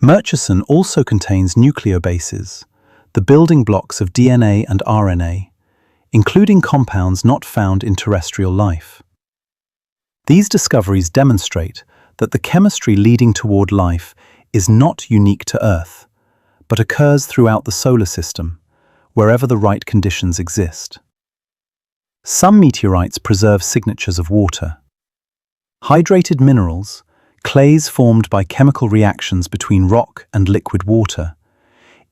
Murchison also contains nucleobases, the building blocks of DNA and RNA, including compounds not found in terrestrial life. These discoveries demonstrate that the chemistry leading toward life is not unique to Earth, but occurs throughout the solar system, wherever the right conditions exist. Some meteorites preserve signatures of water. Hydrated minerals, clays formed by chemical reactions between rock and liquid water,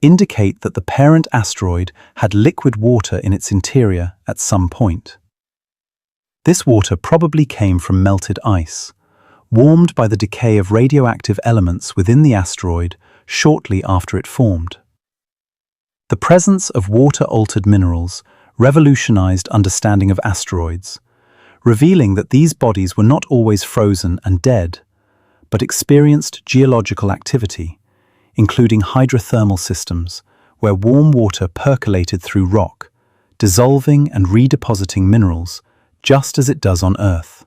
indicate that the parent asteroid had liquid water in its interior at some point. This water probably came from melted ice, warmed by the decay of radioactive elements within the asteroid shortly after it formed. The presence of water-altered minerals revolutionized understanding of asteroids, revealing that these bodies were not always frozen and dead, but experienced geological activity, including hydrothermal systems, where warm water percolated through rock, dissolving and redepositing minerals, just as it does on Earth.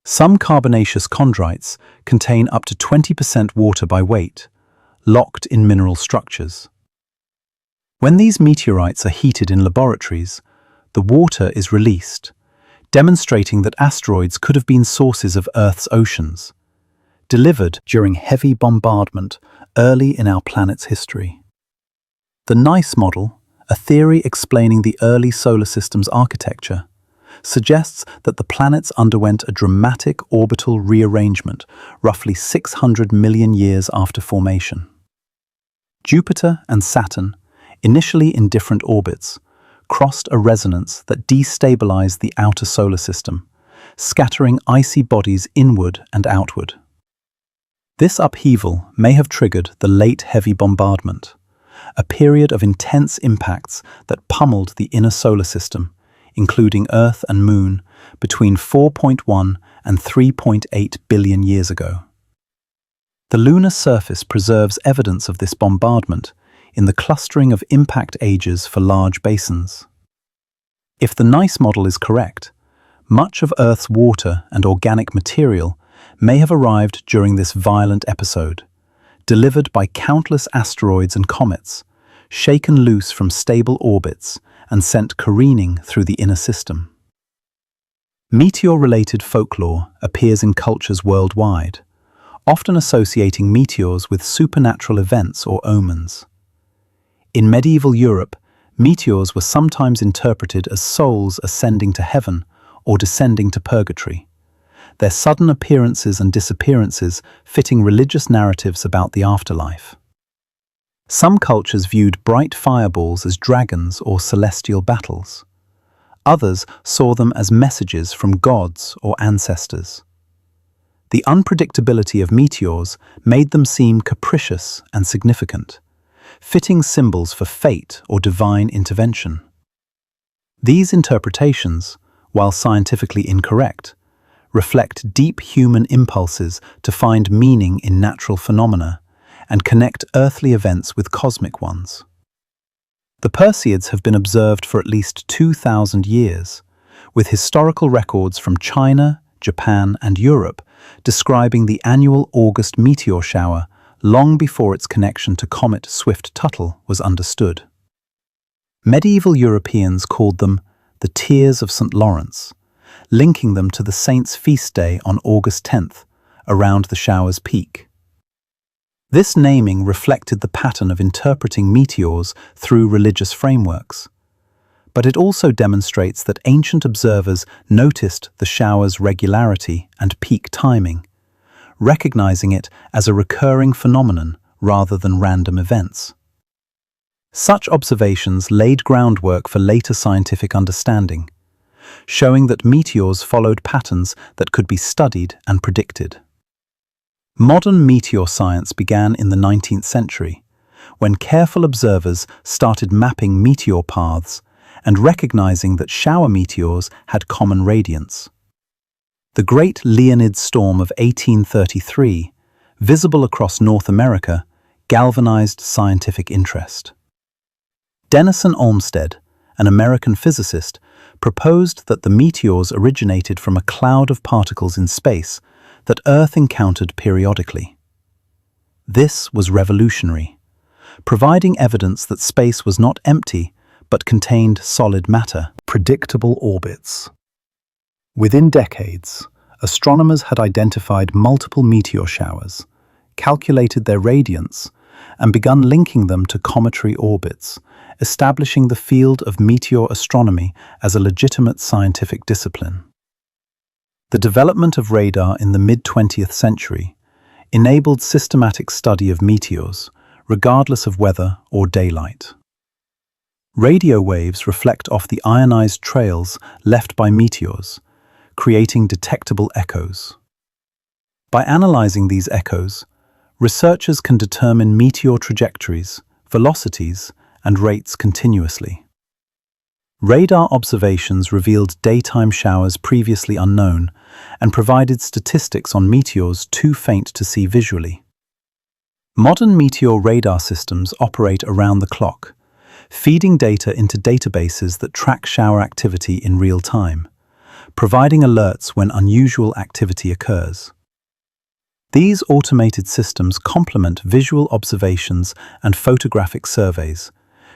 Some carbonaceous chondrites contain up to 20% water by weight, locked in mineral structures. When these meteorites are heated in laboratories, the water is released, demonstrating that asteroids could have been sources of Earth's oceans, delivered during heavy bombardment early in our planet's history. The NICE model, a theory explaining the early solar system's architecture, suggests that the planets underwent a dramatic orbital rearrangement roughly 600 million years after formation. Jupiter and Saturn, initially in different orbits, crossed a resonance that destabilized the outer solar system, scattering icy bodies inward and outward. This upheaval may have triggered the Late Heavy Bombardment, a period of intense impacts that pummeled the inner solar system, including Earth and Moon, between 4.1 and 3.8 billion years ago. The lunar surface preserves evidence of this bombardment in the clustering of impact ages for large basins. If the NICE model is correct, much of Earth's water and organic material may have arrived during this violent episode, delivered by countless asteroids and comets, shaken loose from stable orbits and sent careening through the inner system. Meteor-related folklore appears in cultures worldwide, often associating meteors with supernatural events or omens. In medieval Europe, meteors were sometimes interpreted as souls ascending to heaven or descending to purgatory, their sudden appearances and disappearances fitting religious narratives about the afterlife. Some cultures viewed bright fireballs as dragons or celestial battles. Others saw them as messages from gods or ancestors. The unpredictability of meteors made them seem capricious and significant, fitting symbols for fate or divine intervention. These interpretations, while scientifically incorrect, reflect deep human impulses to find meaning in natural phenomena and connect earthly events with cosmic ones. The Perseids have been observed for at least 2,000 years, with historical records from China, Japan, and Europe describing the annual August meteor shower long before its connection to comet Swift-Tuttle was understood. Medieval Europeans called them the Tears of St. Lawrence, linking them to the saint's feast day on August 10th, around the shower's peak. This naming reflected the pattern of interpreting meteors through religious frameworks, but it also demonstrates that ancient observers noticed the shower's regularity and peak timing, recognizing it as a recurring phenomenon rather than random events. Such observations laid groundwork for later scientific understanding, showing that meteors followed patterns that could be studied and predicted. Modern meteor science began in the 19th century, when careful observers started mapping meteor paths and recognizing that shower meteors had common radiance. The Great Leonid Storm of 1833, visible across North America, galvanized scientific interest. Denison Olmsted, an American physicist, proposed that the meteors originated from a cloud of particles in space that Earth encountered periodically. This was revolutionary, providing evidence that space was not empty but contained solid matter. Predictable orbits. Within decades, astronomers had identified multiple meteor showers, calculated their radiance, and begun linking them to cometary orbits, establishing the field of meteor astronomy as a legitimate scientific discipline. The development of radar in the mid-20th century enabled systematic study of meteors, regardless of weather or daylight. Radio waves reflect off the ionized trails left by meteors, creating detectable echoes. By analyzing these echoes, researchers can determine meteor trajectories, velocities, and rates continuously. Radar observations revealed daytime showers previously unknown and provided statistics on meteors too faint to see visually. Modern meteor radar systems operate around the clock, feeding data into databases that track shower activity in real time, providing alerts when unusual activity occurs. These automated systems complement visual observations and photographic surveys,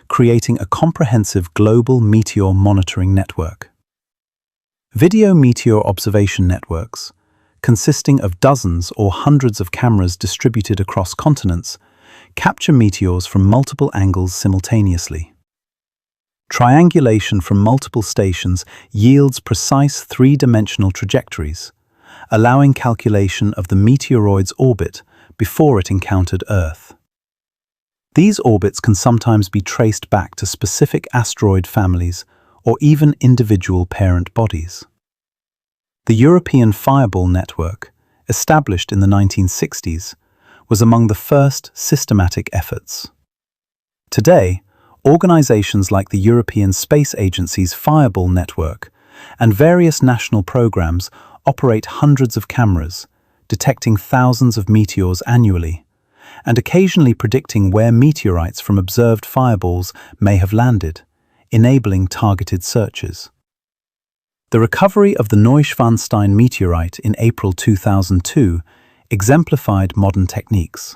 creating a comprehensive global meteor monitoring network. Video meteor observation networks, consisting of dozens or hundreds of cameras distributed across continents, capture meteors from multiple angles simultaneously. Triangulation from multiple stations yields precise three-dimensional trajectories, allowing calculation of the meteoroid's orbit before it encountered Earth. These orbits can sometimes be traced back to specific asteroid families or even individual parent bodies. The European Fireball Network, established in the 1960s, was among the first systematic efforts. Today, organizations like the European Space Agency's Fireball Network and various national programs operate hundreds of cameras, detecting thousands of meteors annually, and occasionally predicting where meteorites from observed fireballs may have landed, enabling targeted searches. The recovery of the Neuschwanstein meteorite in April 2002 exemplified modern techniques.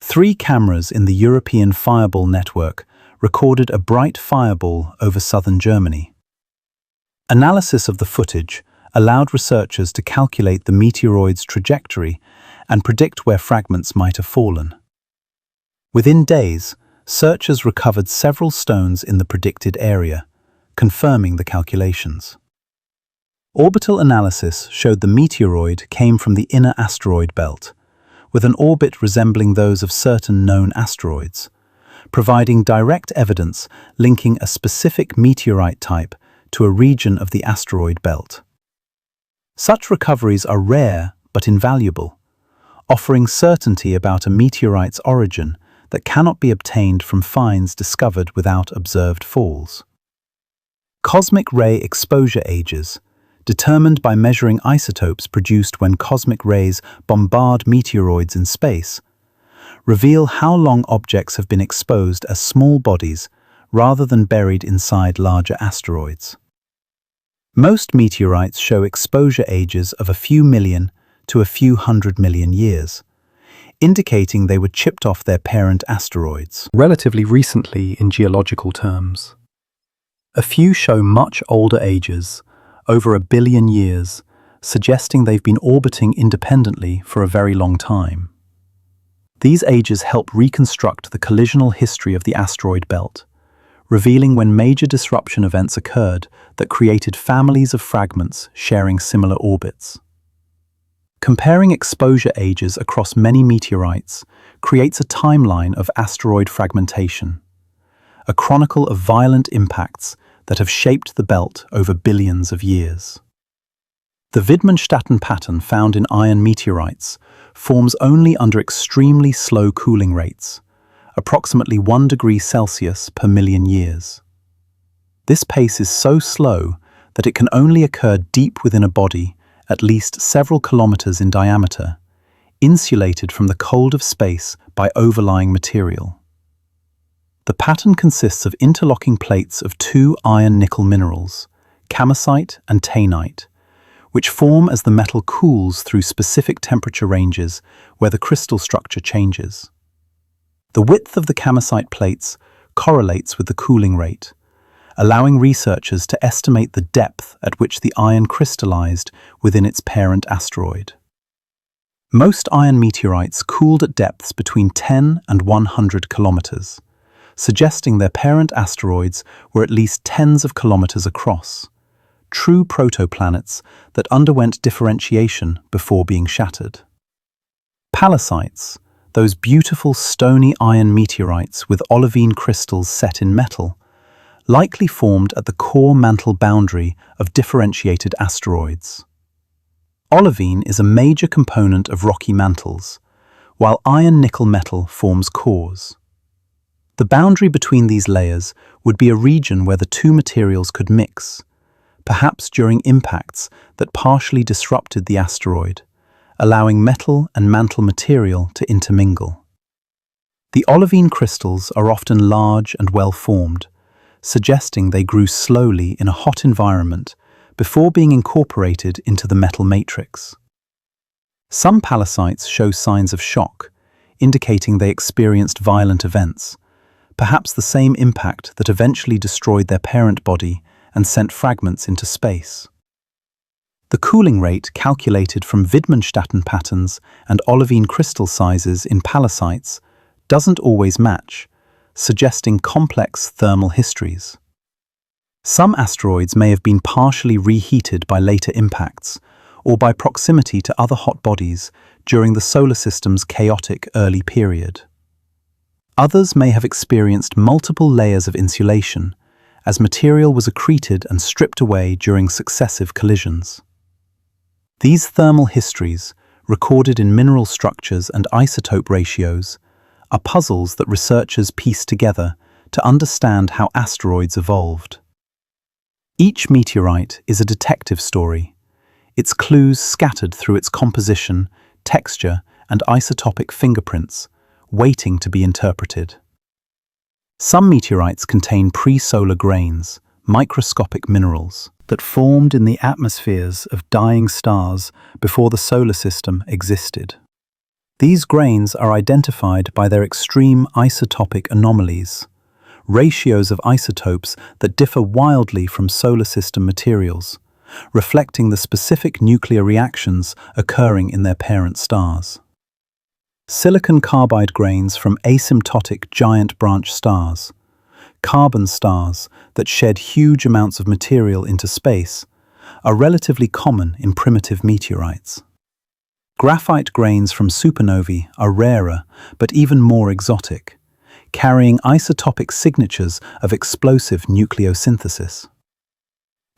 3 cameras in the European Fireball network recorded a bright fireball over southern Germany. Analysis of the footage allowed researchers to calculate the meteoroid's trajectory and predict where fragments might have fallen. Within days, searchers recovered several stones in the predicted area, confirming the calculations. Orbital analysis showed the meteoroid came from the inner asteroid belt, with an orbit resembling those of certain known asteroids, providing direct evidence linking a specific meteorite type to a region of the asteroid belt. Such recoveries are rare but invaluable, offering certainty about a meteorite's origin that cannot be obtained from finds discovered without observed falls. Cosmic ray exposure ages, determined by measuring isotopes produced when cosmic rays bombard meteoroids in space, reveal how long objects have been exposed as small bodies rather than buried inside larger asteroids. Most meteorites show exposure ages of a few million to a few 100 million years, indicating they were chipped off their parent asteroids relatively recently in geological terms. A few show much older ages, over 1 billion years, suggesting they've been orbiting independently for a very long time. These ages help reconstruct the collisional history of the asteroid belt, revealing when major disruption events occurred that created families of fragments sharing similar orbits. Comparing exposure ages across many meteorites creates a timeline of asteroid fragmentation, a chronicle of violent impacts that have shaped the belt over billions of years. The Widmanstätten pattern found in iron meteorites forms only under extremely slow cooling rates, approximately 1 degree Celsius per million years. This pace is so slow that it can only occur deep within a body at least several kilometers in diameter, insulated from the cold of space by overlying material. The pattern consists of interlocking plates of 2 iron-nickel minerals, camosite and taenite, which form as the metal cools through specific temperature ranges where the crystal structure changes. The width of the camosite plates correlates with the cooling rate, allowing researchers to estimate the depth at which the iron crystallized within its parent asteroid. Most iron meteorites cooled at depths between 10 and 100 kilometers, suggesting their parent asteroids were at least tens of kilometers across, true protoplanets that underwent differentiation before being shattered. Pallasites, those beautiful stony iron meteorites with olivine crystals set in metal, likely formed at the core mantle boundary of differentiated asteroids. Olivine is a major component of rocky mantles, while iron-nickel metal forms cores. The boundary between these layers would be a region where the two materials could mix, perhaps during impacts that partially disrupted the asteroid, allowing metal and mantle material to intermingle. The olivine crystals are often large and well-formed, suggesting they grew slowly in a hot environment before being incorporated into the metal matrix. Some pallasites show signs of shock, indicating they experienced violent events, perhaps the same impact that eventually destroyed their parent body and sent fragments into space. The cooling rate calculated from Wittmann patterns and olivine crystal sizes in pallasites doesn't always match, suggesting complex thermal histories. Some asteroids may have been partially reheated by later impacts or by proximity to other hot bodies during the solar system's chaotic early period. Others may have experienced multiple layers of insulation, as material was accreted and stripped away during successive collisions. These thermal histories, recorded in mineral structures and isotope ratios, are puzzles that researchers piece together to understand how asteroids evolved. Each meteorite is a detective story, its clues scattered through its composition, texture, and isotopic fingerprints, waiting to be interpreted. Some meteorites contain pre-solar grains, microscopic minerals, that formed in the atmospheres of dying stars before the solar system existed. These grains are identified by their extreme isotopic anomalies, ratios of isotopes that differ wildly from solar system materials, reflecting the specific nuclear reactions occurring in their parent stars. Silicon carbide grains from asymptotic giant branch stars, carbon stars that shed huge amounts of material into space, are relatively common in primitive meteorites. Graphite grains from supernovae are rarer but even more exotic, carrying isotopic signatures of explosive nucleosynthesis.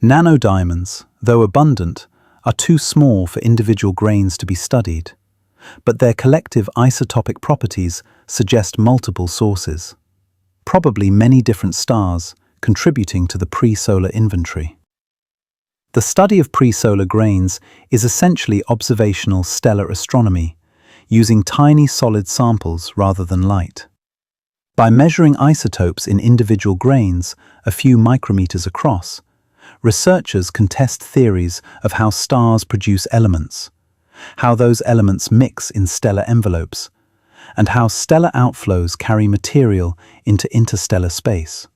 Nanodiamonds, though abundant, are too small for individual grains to be studied, but their collective isotopic properties suggest multiple sources, probably many different stars contributing to the pre-solar inventory. The study of pre-solar grains is essentially observational stellar astronomy, using tiny solid samples rather than light. By measuring isotopes in individual grains, a few micrometers across, researchers can test theories of how stars produce elements, how those elements mix in stellar envelopes, and how stellar outflows carry material into interstellar space.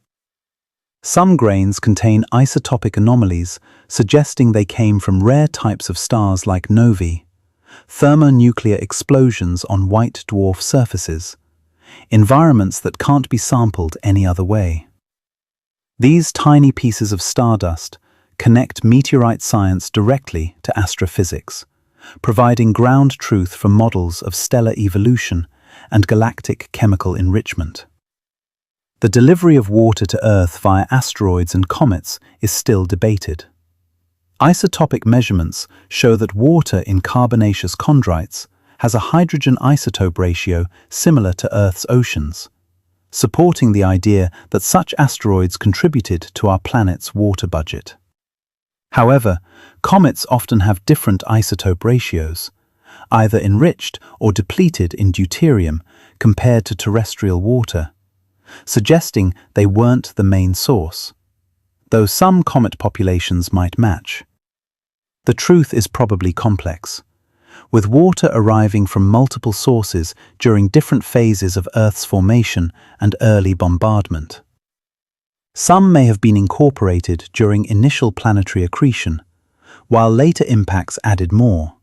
Some grains contain isotopic anomalies, suggesting they came from rare types of stars like novae, thermonuclear explosions on white dwarf surfaces, environments that can't be sampled any other way. These tiny pieces of stardust connect meteorite science directly to astrophysics, providing ground truth for models of stellar evolution and galactic chemical enrichment. The delivery of water to Earth via asteroids and comets is still debated. Isotopic measurements show that water in carbonaceous chondrites has a hydrogen isotope ratio similar to Earth's oceans, supporting the idea that such asteroids contributed to our planet's water budget. However, comets often have different isotope ratios, either enriched or depleted in deuterium compared to terrestrial water, suggesting they weren't the main source, though some comet populations might match. The truth is probably complex, with water arriving from multiple sources during different phases of Earth's formation and early bombardment. Some may have been incorporated during initial planetary accretion, while later impacts added more.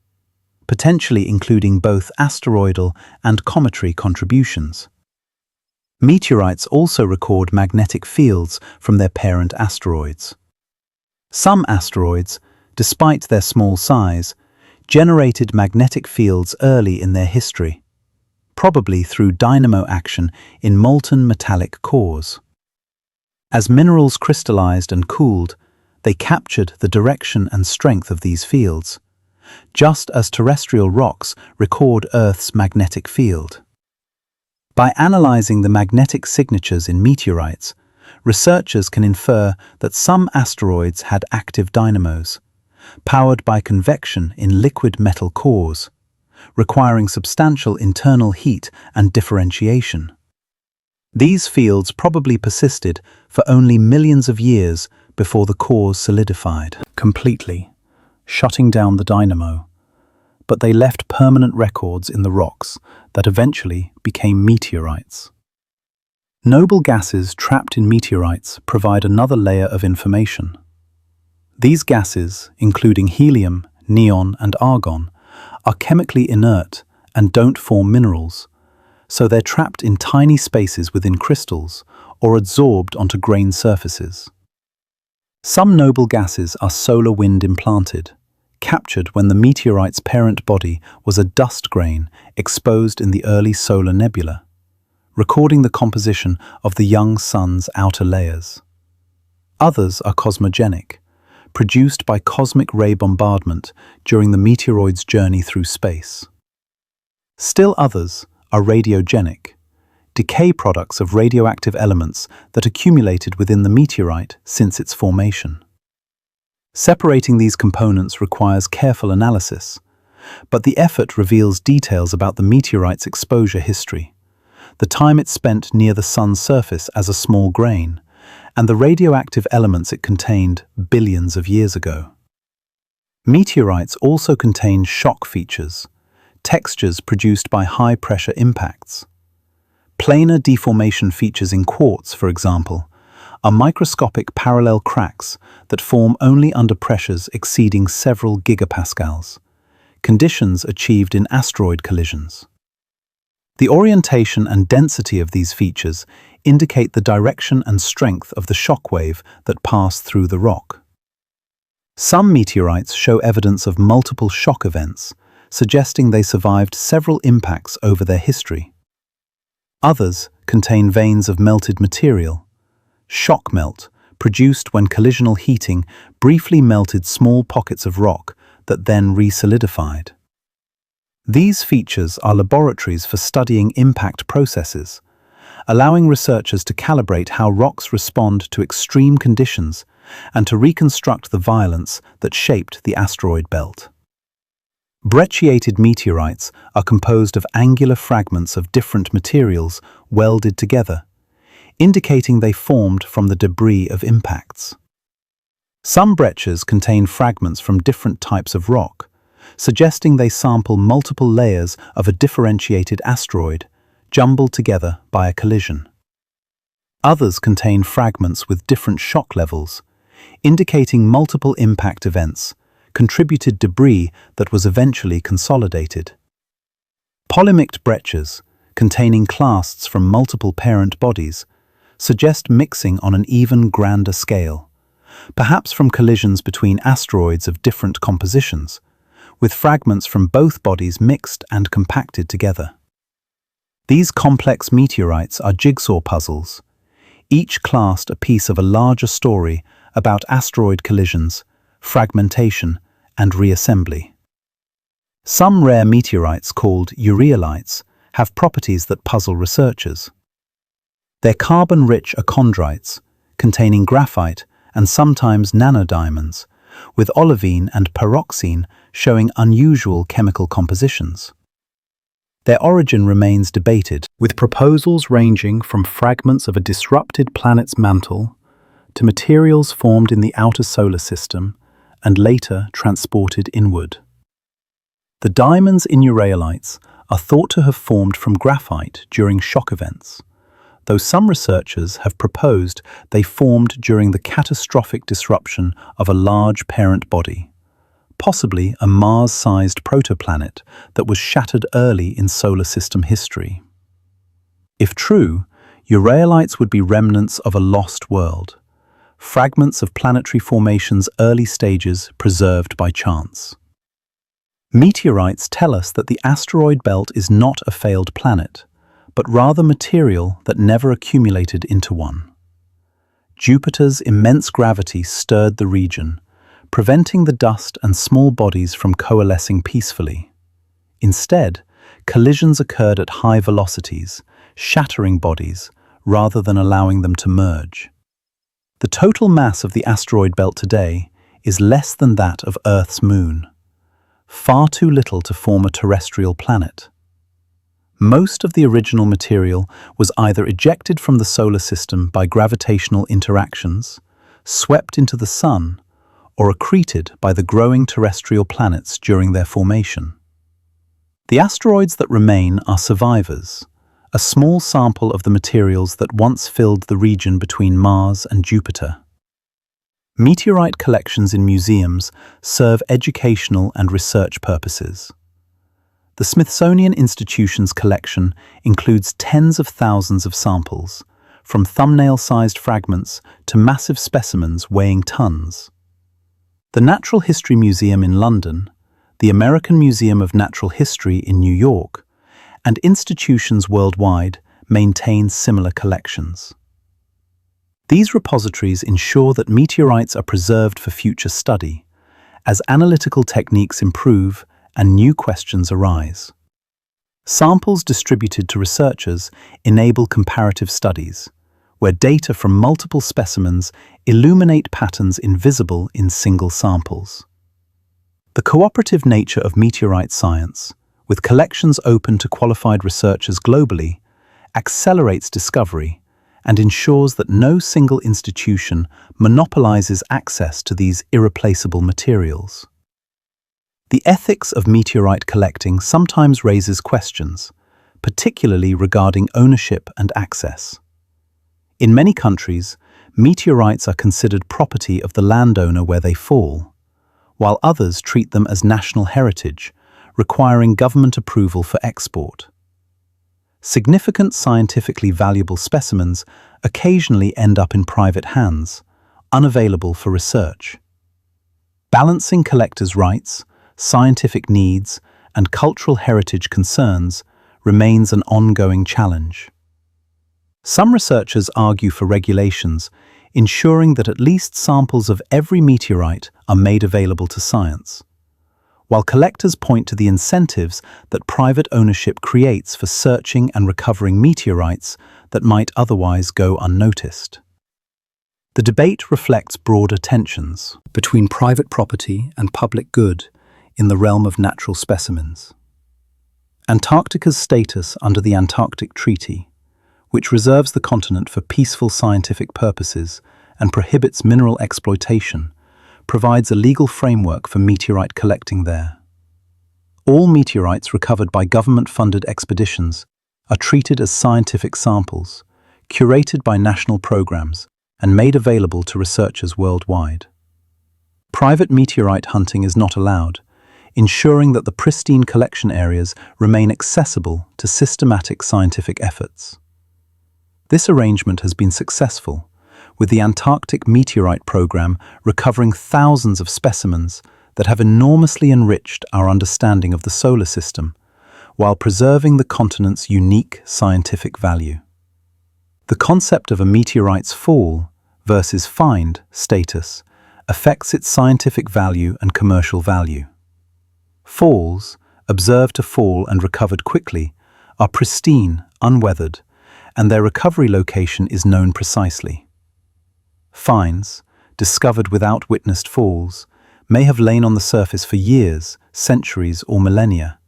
potentially including both asteroidal and cometary contributions. Meteorites also record magnetic fields from their parent asteroids. Some asteroids, despite their small size, generated magnetic fields early in their history, probably through dynamo action in molten metallic cores. As minerals crystallized and cooled, they captured the direction and strength of these fields, just as terrestrial rocks record Earth's magnetic field. By analyzing the magnetic signatures in meteorites, researchers can infer that some asteroids had active dynamos, powered by convection in liquid metal cores, requiring substantial internal heat and differentiation. These fields probably persisted for only millions of years before the cores solidified completely, shutting down the dynamo, but they left permanent records in the rocks that eventually became meteorites. Noble gases trapped in meteorites provide another layer of information. These gases, including helium, neon, and argon, are chemically inert and don't form minerals, so they're trapped in tiny spaces within crystals or adsorbed onto grain surfaces. Some noble gases are solar wind implanted, captured when the meteorite's parent body was a dust grain exposed in the early solar nebula, recording the composition of the young sun's outer layers. Others are cosmogenic, produced by cosmic ray bombardment during the meteoroid's journey through space. Still others are radiogenic, decay products of radioactive elements that accumulated within the meteorite since its formation. Separating these components requires careful analysis, but the effort reveals details about the meteorite's exposure history, the time it spent near the sun's surface as a small grain, and the radioactive elements it contained billions of years ago. Meteorites also contain shock features, textures produced by high-pressure impacts. Planar deformation features in quartz, for example, are microscopic parallel cracks that form only under pressures exceeding several gigapascals, conditions achieved in asteroid collisions. The orientation and density of these features indicate the direction and strength of the shock wave that passed through the rock. Some meteorites show evidence of multiple shock events, suggesting they survived several impacts over their history. Others contain veins of melted material, shock melt, produced when collisional heating briefly melted small pockets of rock that then re-solidified. These features are laboratories for studying impact processes, allowing researchers to calibrate how rocks respond to extreme conditions and to reconstruct the violence that shaped the asteroid belt. Brecciated meteorites are composed of angular fragments of different materials welded together, indicating they formed from the debris of impacts. Some breccias contain fragments from different types of rock, suggesting they sample multiple layers of a differentiated asteroid, jumbled together by a collision. Others contain fragments with different shock levels, indicating multiple impact events, contributed debris that was eventually consolidated. Polymiced breccias, containing clasts from multiple parent bodies, suggest mixing on an even grander scale, perhaps from collisions between asteroids of different compositions, with fragments from both bodies mixed and compacted together. These complex meteorites are jigsaw puzzles, each classed a piece of a larger story about asteroid collisions, fragmentation, and reassembly. Some rare meteorites called euryalites have properties that puzzle researchers. They're carbon-rich achondrites, containing graphite and sometimes nanodiamonds, with olivine and pyroxene showing unusual chemical compositions. Their origin remains debated, with proposals ranging from fragments of a disrupted planet's mantle to materials formed in the outer solar system and later transported inward. The diamonds in euryalites are thought to have formed from graphite during shock events, though some researchers have proposed they formed during the catastrophic disruption of a large parent body, possibly a Mars-sized protoplanet that was shattered early in solar system history. If true, Uralites would be remnants of a lost world, fragments of planetary formation's early stages preserved by chance. Meteorites tell us that the asteroid belt is not a failed planet, but rather material that never accumulated into one. Jupiter's immense gravity stirred the region, preventing the dust and small bodies from coalescing peacefully. Instead, collisions occurred at high velocities, shattering bodies rather than allowing them to merge. The total mass of the asteroid belt today is less than that of Earth's moon, far too little to form a terrestrial planet. Most of the original material was either ejected from the solar system by gravitational interactions, swept into the Sun, or accreted by the growing terrestrial planets during their formation. The asteroids that remain are survivors, a small sample of the materials that once filled the region between Mars and Jupiter. Meteorite collections in museums serve educational and research purposes. The Smithsonian Institution's collection includes tens of thousands of samples, from thumbnail-sized fragments to massive specimens weighing tons. The Natural History Museum in London, the American Museum of Natural History in New York, and institutions worldwide maintain similar collections. These repositories ensure that meteorites are preserved for future study, as analytical techniques improve and new questions arise. Samples distributed to researchers enable comparative studies, where data from multiple specimens illuminate patterns invisible in single samples. The cooperative nature of meteorite science, with collections open to qualified researchers globally, accelerates discovery and ensures that no single institution monopolizes access to these irreplaceable materials. The ethics of meteorite collecting sometimes raises questions, particularly regarding ownership and access. In many countries, meteorites are considered property of the landowner where they fall, while others treat them as national heritage, requiring government approval for export. Significant scientifically valuable specimens occasionally end up in private hands, unavailable for research. Balancing collectors' rights, scientific needs, and cultural heritage concerns remains an ongoing challenge. Some researchers argue for regulations ensuring that at least samples of every meteorite are made available to science, while collectors point to the incentives that private ownership creates for searching and recovering meteorites that might otherwise go unnoticed. The debate reflects broader tensions between private property and public good in the realm of natural specimens. Antarctica's status under the Antarctic Treaty, which reserves the continent for peaceful scientific purposes and prohibits mineral exploitation, provides a legal framework for meteorite collecting there. All meteorites recovered by government-funded expeditions are treated as scientific samples, curated by national programs, and made available to researchers worldwide. Private meteorite hunting is not allowed, ensuring that the pristine collection areas remain accessible to systematic scientific efforts. This arrangement has been successful, with the Antarctic Meteorite Program recovering thousands of specimens that have enormously enriched our understanding of the solar system, while preserving the continent's unique scientific value. The concept of a meteorite's fall versus find status affects its scientific value and commercial value. Falls, observed to fall and recovered quickly, are pristine, unweathered, and their recovery location is known precisely. Finds, discovered without witnessed falls, may have lain on the surface for years, centuries, or millennia,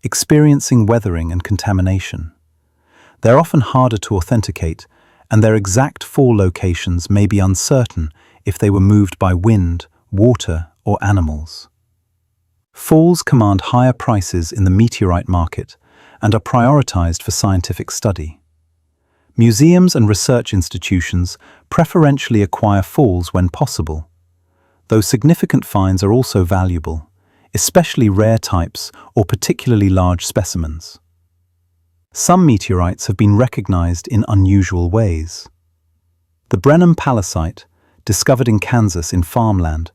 experiencing weathering and contamination. They're often harder to authenticate, and their exact fall locations may be uncertain if they were moved by wind, water, or animals. Falls command higher prices in the meteorite market and are prioritized for scientific study. Museums and research institutions preferentially acquire falls when possible. though significant finds are also valuable, especially rare types or particularly large specimens. Some meteorites have been recognized in unusual ways. The Brenham palisite, discovered in Kansas in farmland,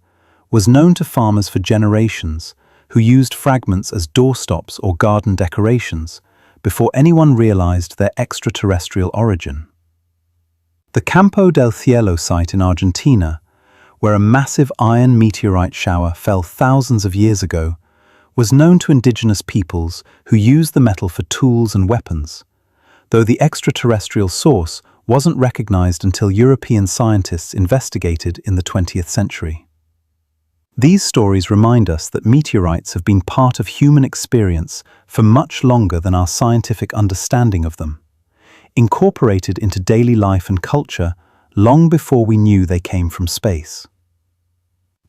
was known to farmers for generations who used fragments as doorstops or garden decorations before anyone realized their extraterrestrial origin. The Campo del Cielo site in Argentina, where a massive iron meteorite shower fell thousands of years ago, was known to indigenous peoples who used the metal for tools and weapons, though the extraterrestrial source wasn't recognized until European scientists investigated in the 20th century. These stories remind us that meteorites have been part of human experience for much longer than our scientific understanding of them, incorporated into daily life and culture long before we knew they came from space.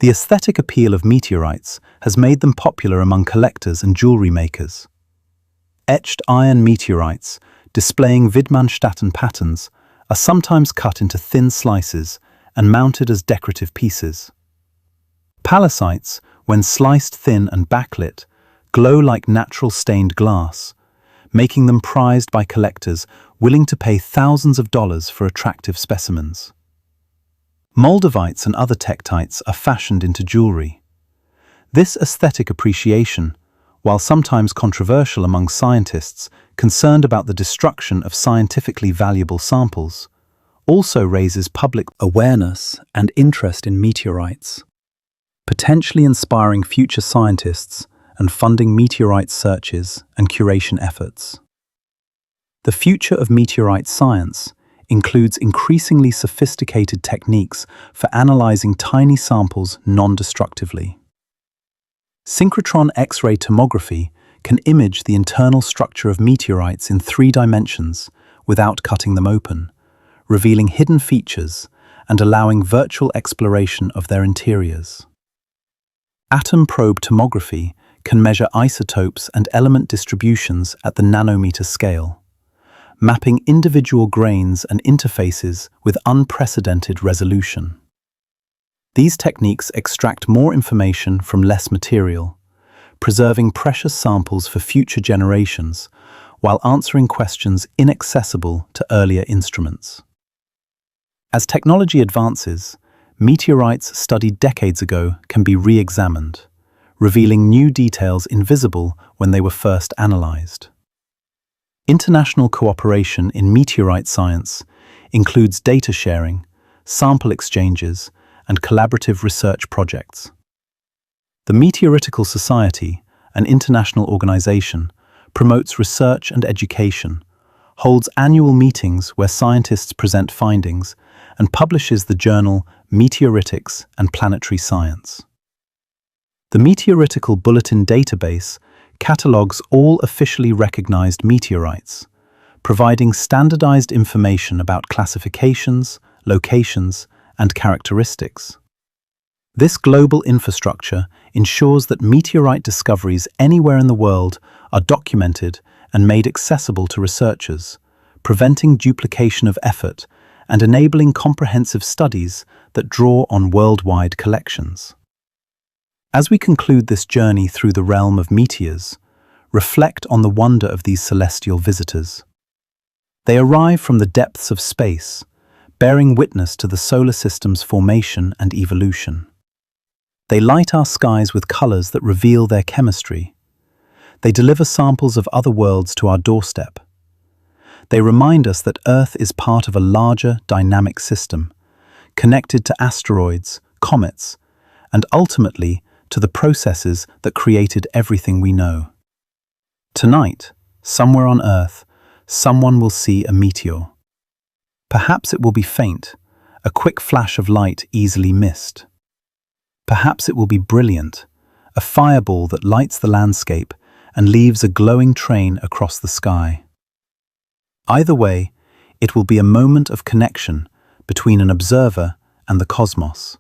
The aesthetic appeal of meteorites has made them popular among collectors and jewelry makers. Etched iron meteorites, displaying Widmanstätten patterns, are sometimes cut into thin slices and mounted as decorative pieces. Palisites, when sliced thin and backlit, glow like natural stained glass, making them prized by collectors willing to pay thousands of dollars for attractive specimens. Moldavites and other tektites are fashioned into jewelry. This aesthetic appreciation, while sometimes controversial among scientists concerned about the destruction of scientifically valuable samples, also raises public awareness and interest in meteorites, potentially inspiring future scientists and funding meteorite searches and curation efforts. The future of meteorite science includes increasingly sophisticated techniques for analyzing tiny samples non-destructively. Synchrotron X-ray tomography can image the internal structure of meteorites in 3 dimensions without cutting them open, revealing hidden features and allowing virtual exploration of their interiors. Atom probe tomography can measure isotopes and element distributions at the nanometer scale, mapping individual grains and interfaces with unprecedented resolution. These techniques extract more information from less material, preserving precious samples for future generations while answering questions inaccessible to earlier instruments. As technology advances, meteorites studied decades ago can be re-examined, revealing new details invisible when they were first analyzed. International cooperation in meteorite science includes data sharing, sample exchanges, and collaborative research projects. The Meteoritical Society, an international organization, promotes research and education, holds annual meetings where scientists present findings, and publishes the journal Meteoritics and Planetary Science. The Meteoritical Bulletin database catalogues all officially recognized meteorites, providing standardized information about classifications, locations, and characteristics. This global infrastructure ensures that meteorite discoveries anywhere in the world are documented and made accessible to researchers, preventing duplication of effort and enabling comprehensive studies that draw on worldwide collections. As we conclude this journey through the realm of meteors, reflect on the wonder of these celestial visitors. They arrive from the depths of space, bearing witness to the solar system's formation and evolution. They light our skies with colors that reveal their chemistry. They deliver samples of other worlds to our doorstep. They remind us that Earth is part of a larger, dynamic system, connected to asteroids, comets, and ultimately to the processes that created everything we know. Tonight, somewhere on Earth, someone will see a meteor. Perhaps it will be faint, a quick flash of light easily missed. Perhaps it will be brilliant, a fireball that lights the landscape and leaves a glowing train across the sky. Either way, it will be a moment of connection between an observer and the cosmos.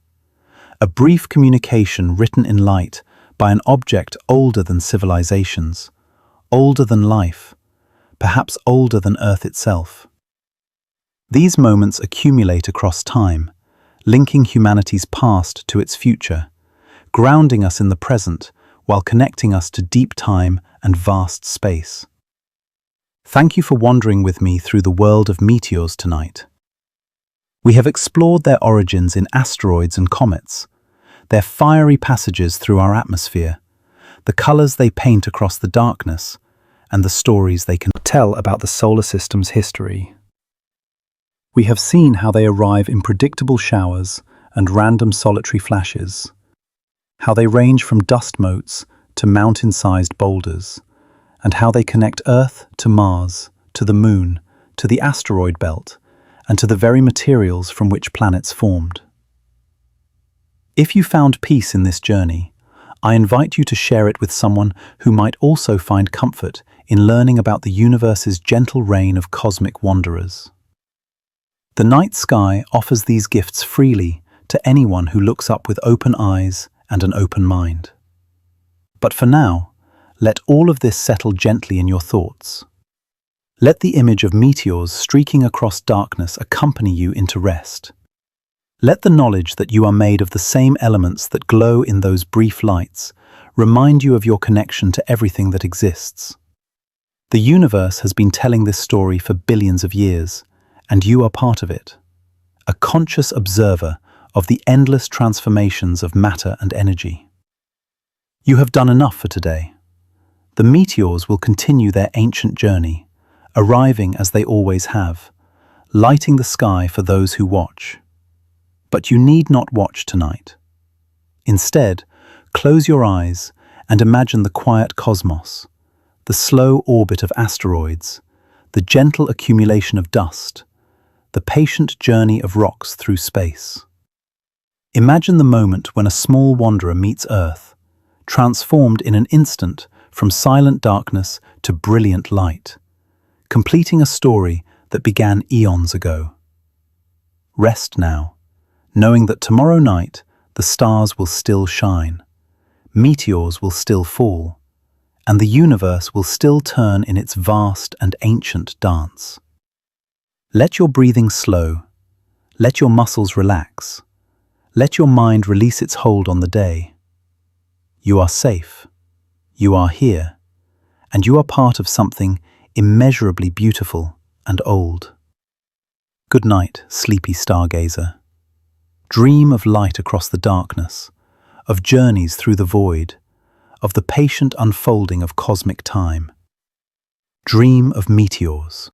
A brief communication written in light by an object older than civilizations, older than life, perhaps older than Earth itself. These moments accumulate across time, linking humanity's past to its future, grounding us in the present while connecting us to deep time and vast space. Thank you for wandering with me through the world of meteors tonight. We have explored their origins in asteroids and comets, their fiery passages through our atmosphere, the colors they paint across the darkness, and the stories they can tell about the solar system's history. We have seen how they arrive in predictable showers and random solitary flashes, how they range from dust motes to mountain-sized boulders, and how they connect Earth to Mars, to the Moon, to the asteroid belt, and to the very materials from which planets formed. If you found peace in this journey, I invite you to share it with someone who might also find comfort in learning about the universe's gentle reign of cosmic wanderers. The night sky offers these gifts freely to anyone who looks up with open eyes and an open mind. But for now, let all of this settle gently in your thoughts. Let the image of meteors streaking across darkness accompany you into rest. Let the knowledge that you are made of the same elements that glow in those brief lights remind you of your connection to everything that exists. The universe has been telling this story for billions of years, and you are part of it, a conscious observer of the endless transformations of matter and energy. You have done enough for today. The meteors will continue their ancient journey, arriving as they always have, lighting the sky for those who watch. But you need not watch tonight. Instead, close your eyes and imagine the quiet cosmos, the slow orbit of asteroids, the gentle accumulation of dust, the patient journey of rocks through space. Imagine the moment when a small wanderer meets Earth, transformed in an instant from silent darkness to brilliant light, completing a story that began eons ago. Rest now, knowing that tomorrow night the stars will still shine, meteors will still fall, and the universe will still turn in its vast and ancient dance. Let your breathing slow, let your muscles relax, let your mind release its hold on the day. You are safe, you are here, and you are part of something immeasurably beautiful and old. Good night, sleepy stargazer. Dream of light across the darkness, of journeys through the void, of the patient unfolding of cosmic time. Dream of meteors.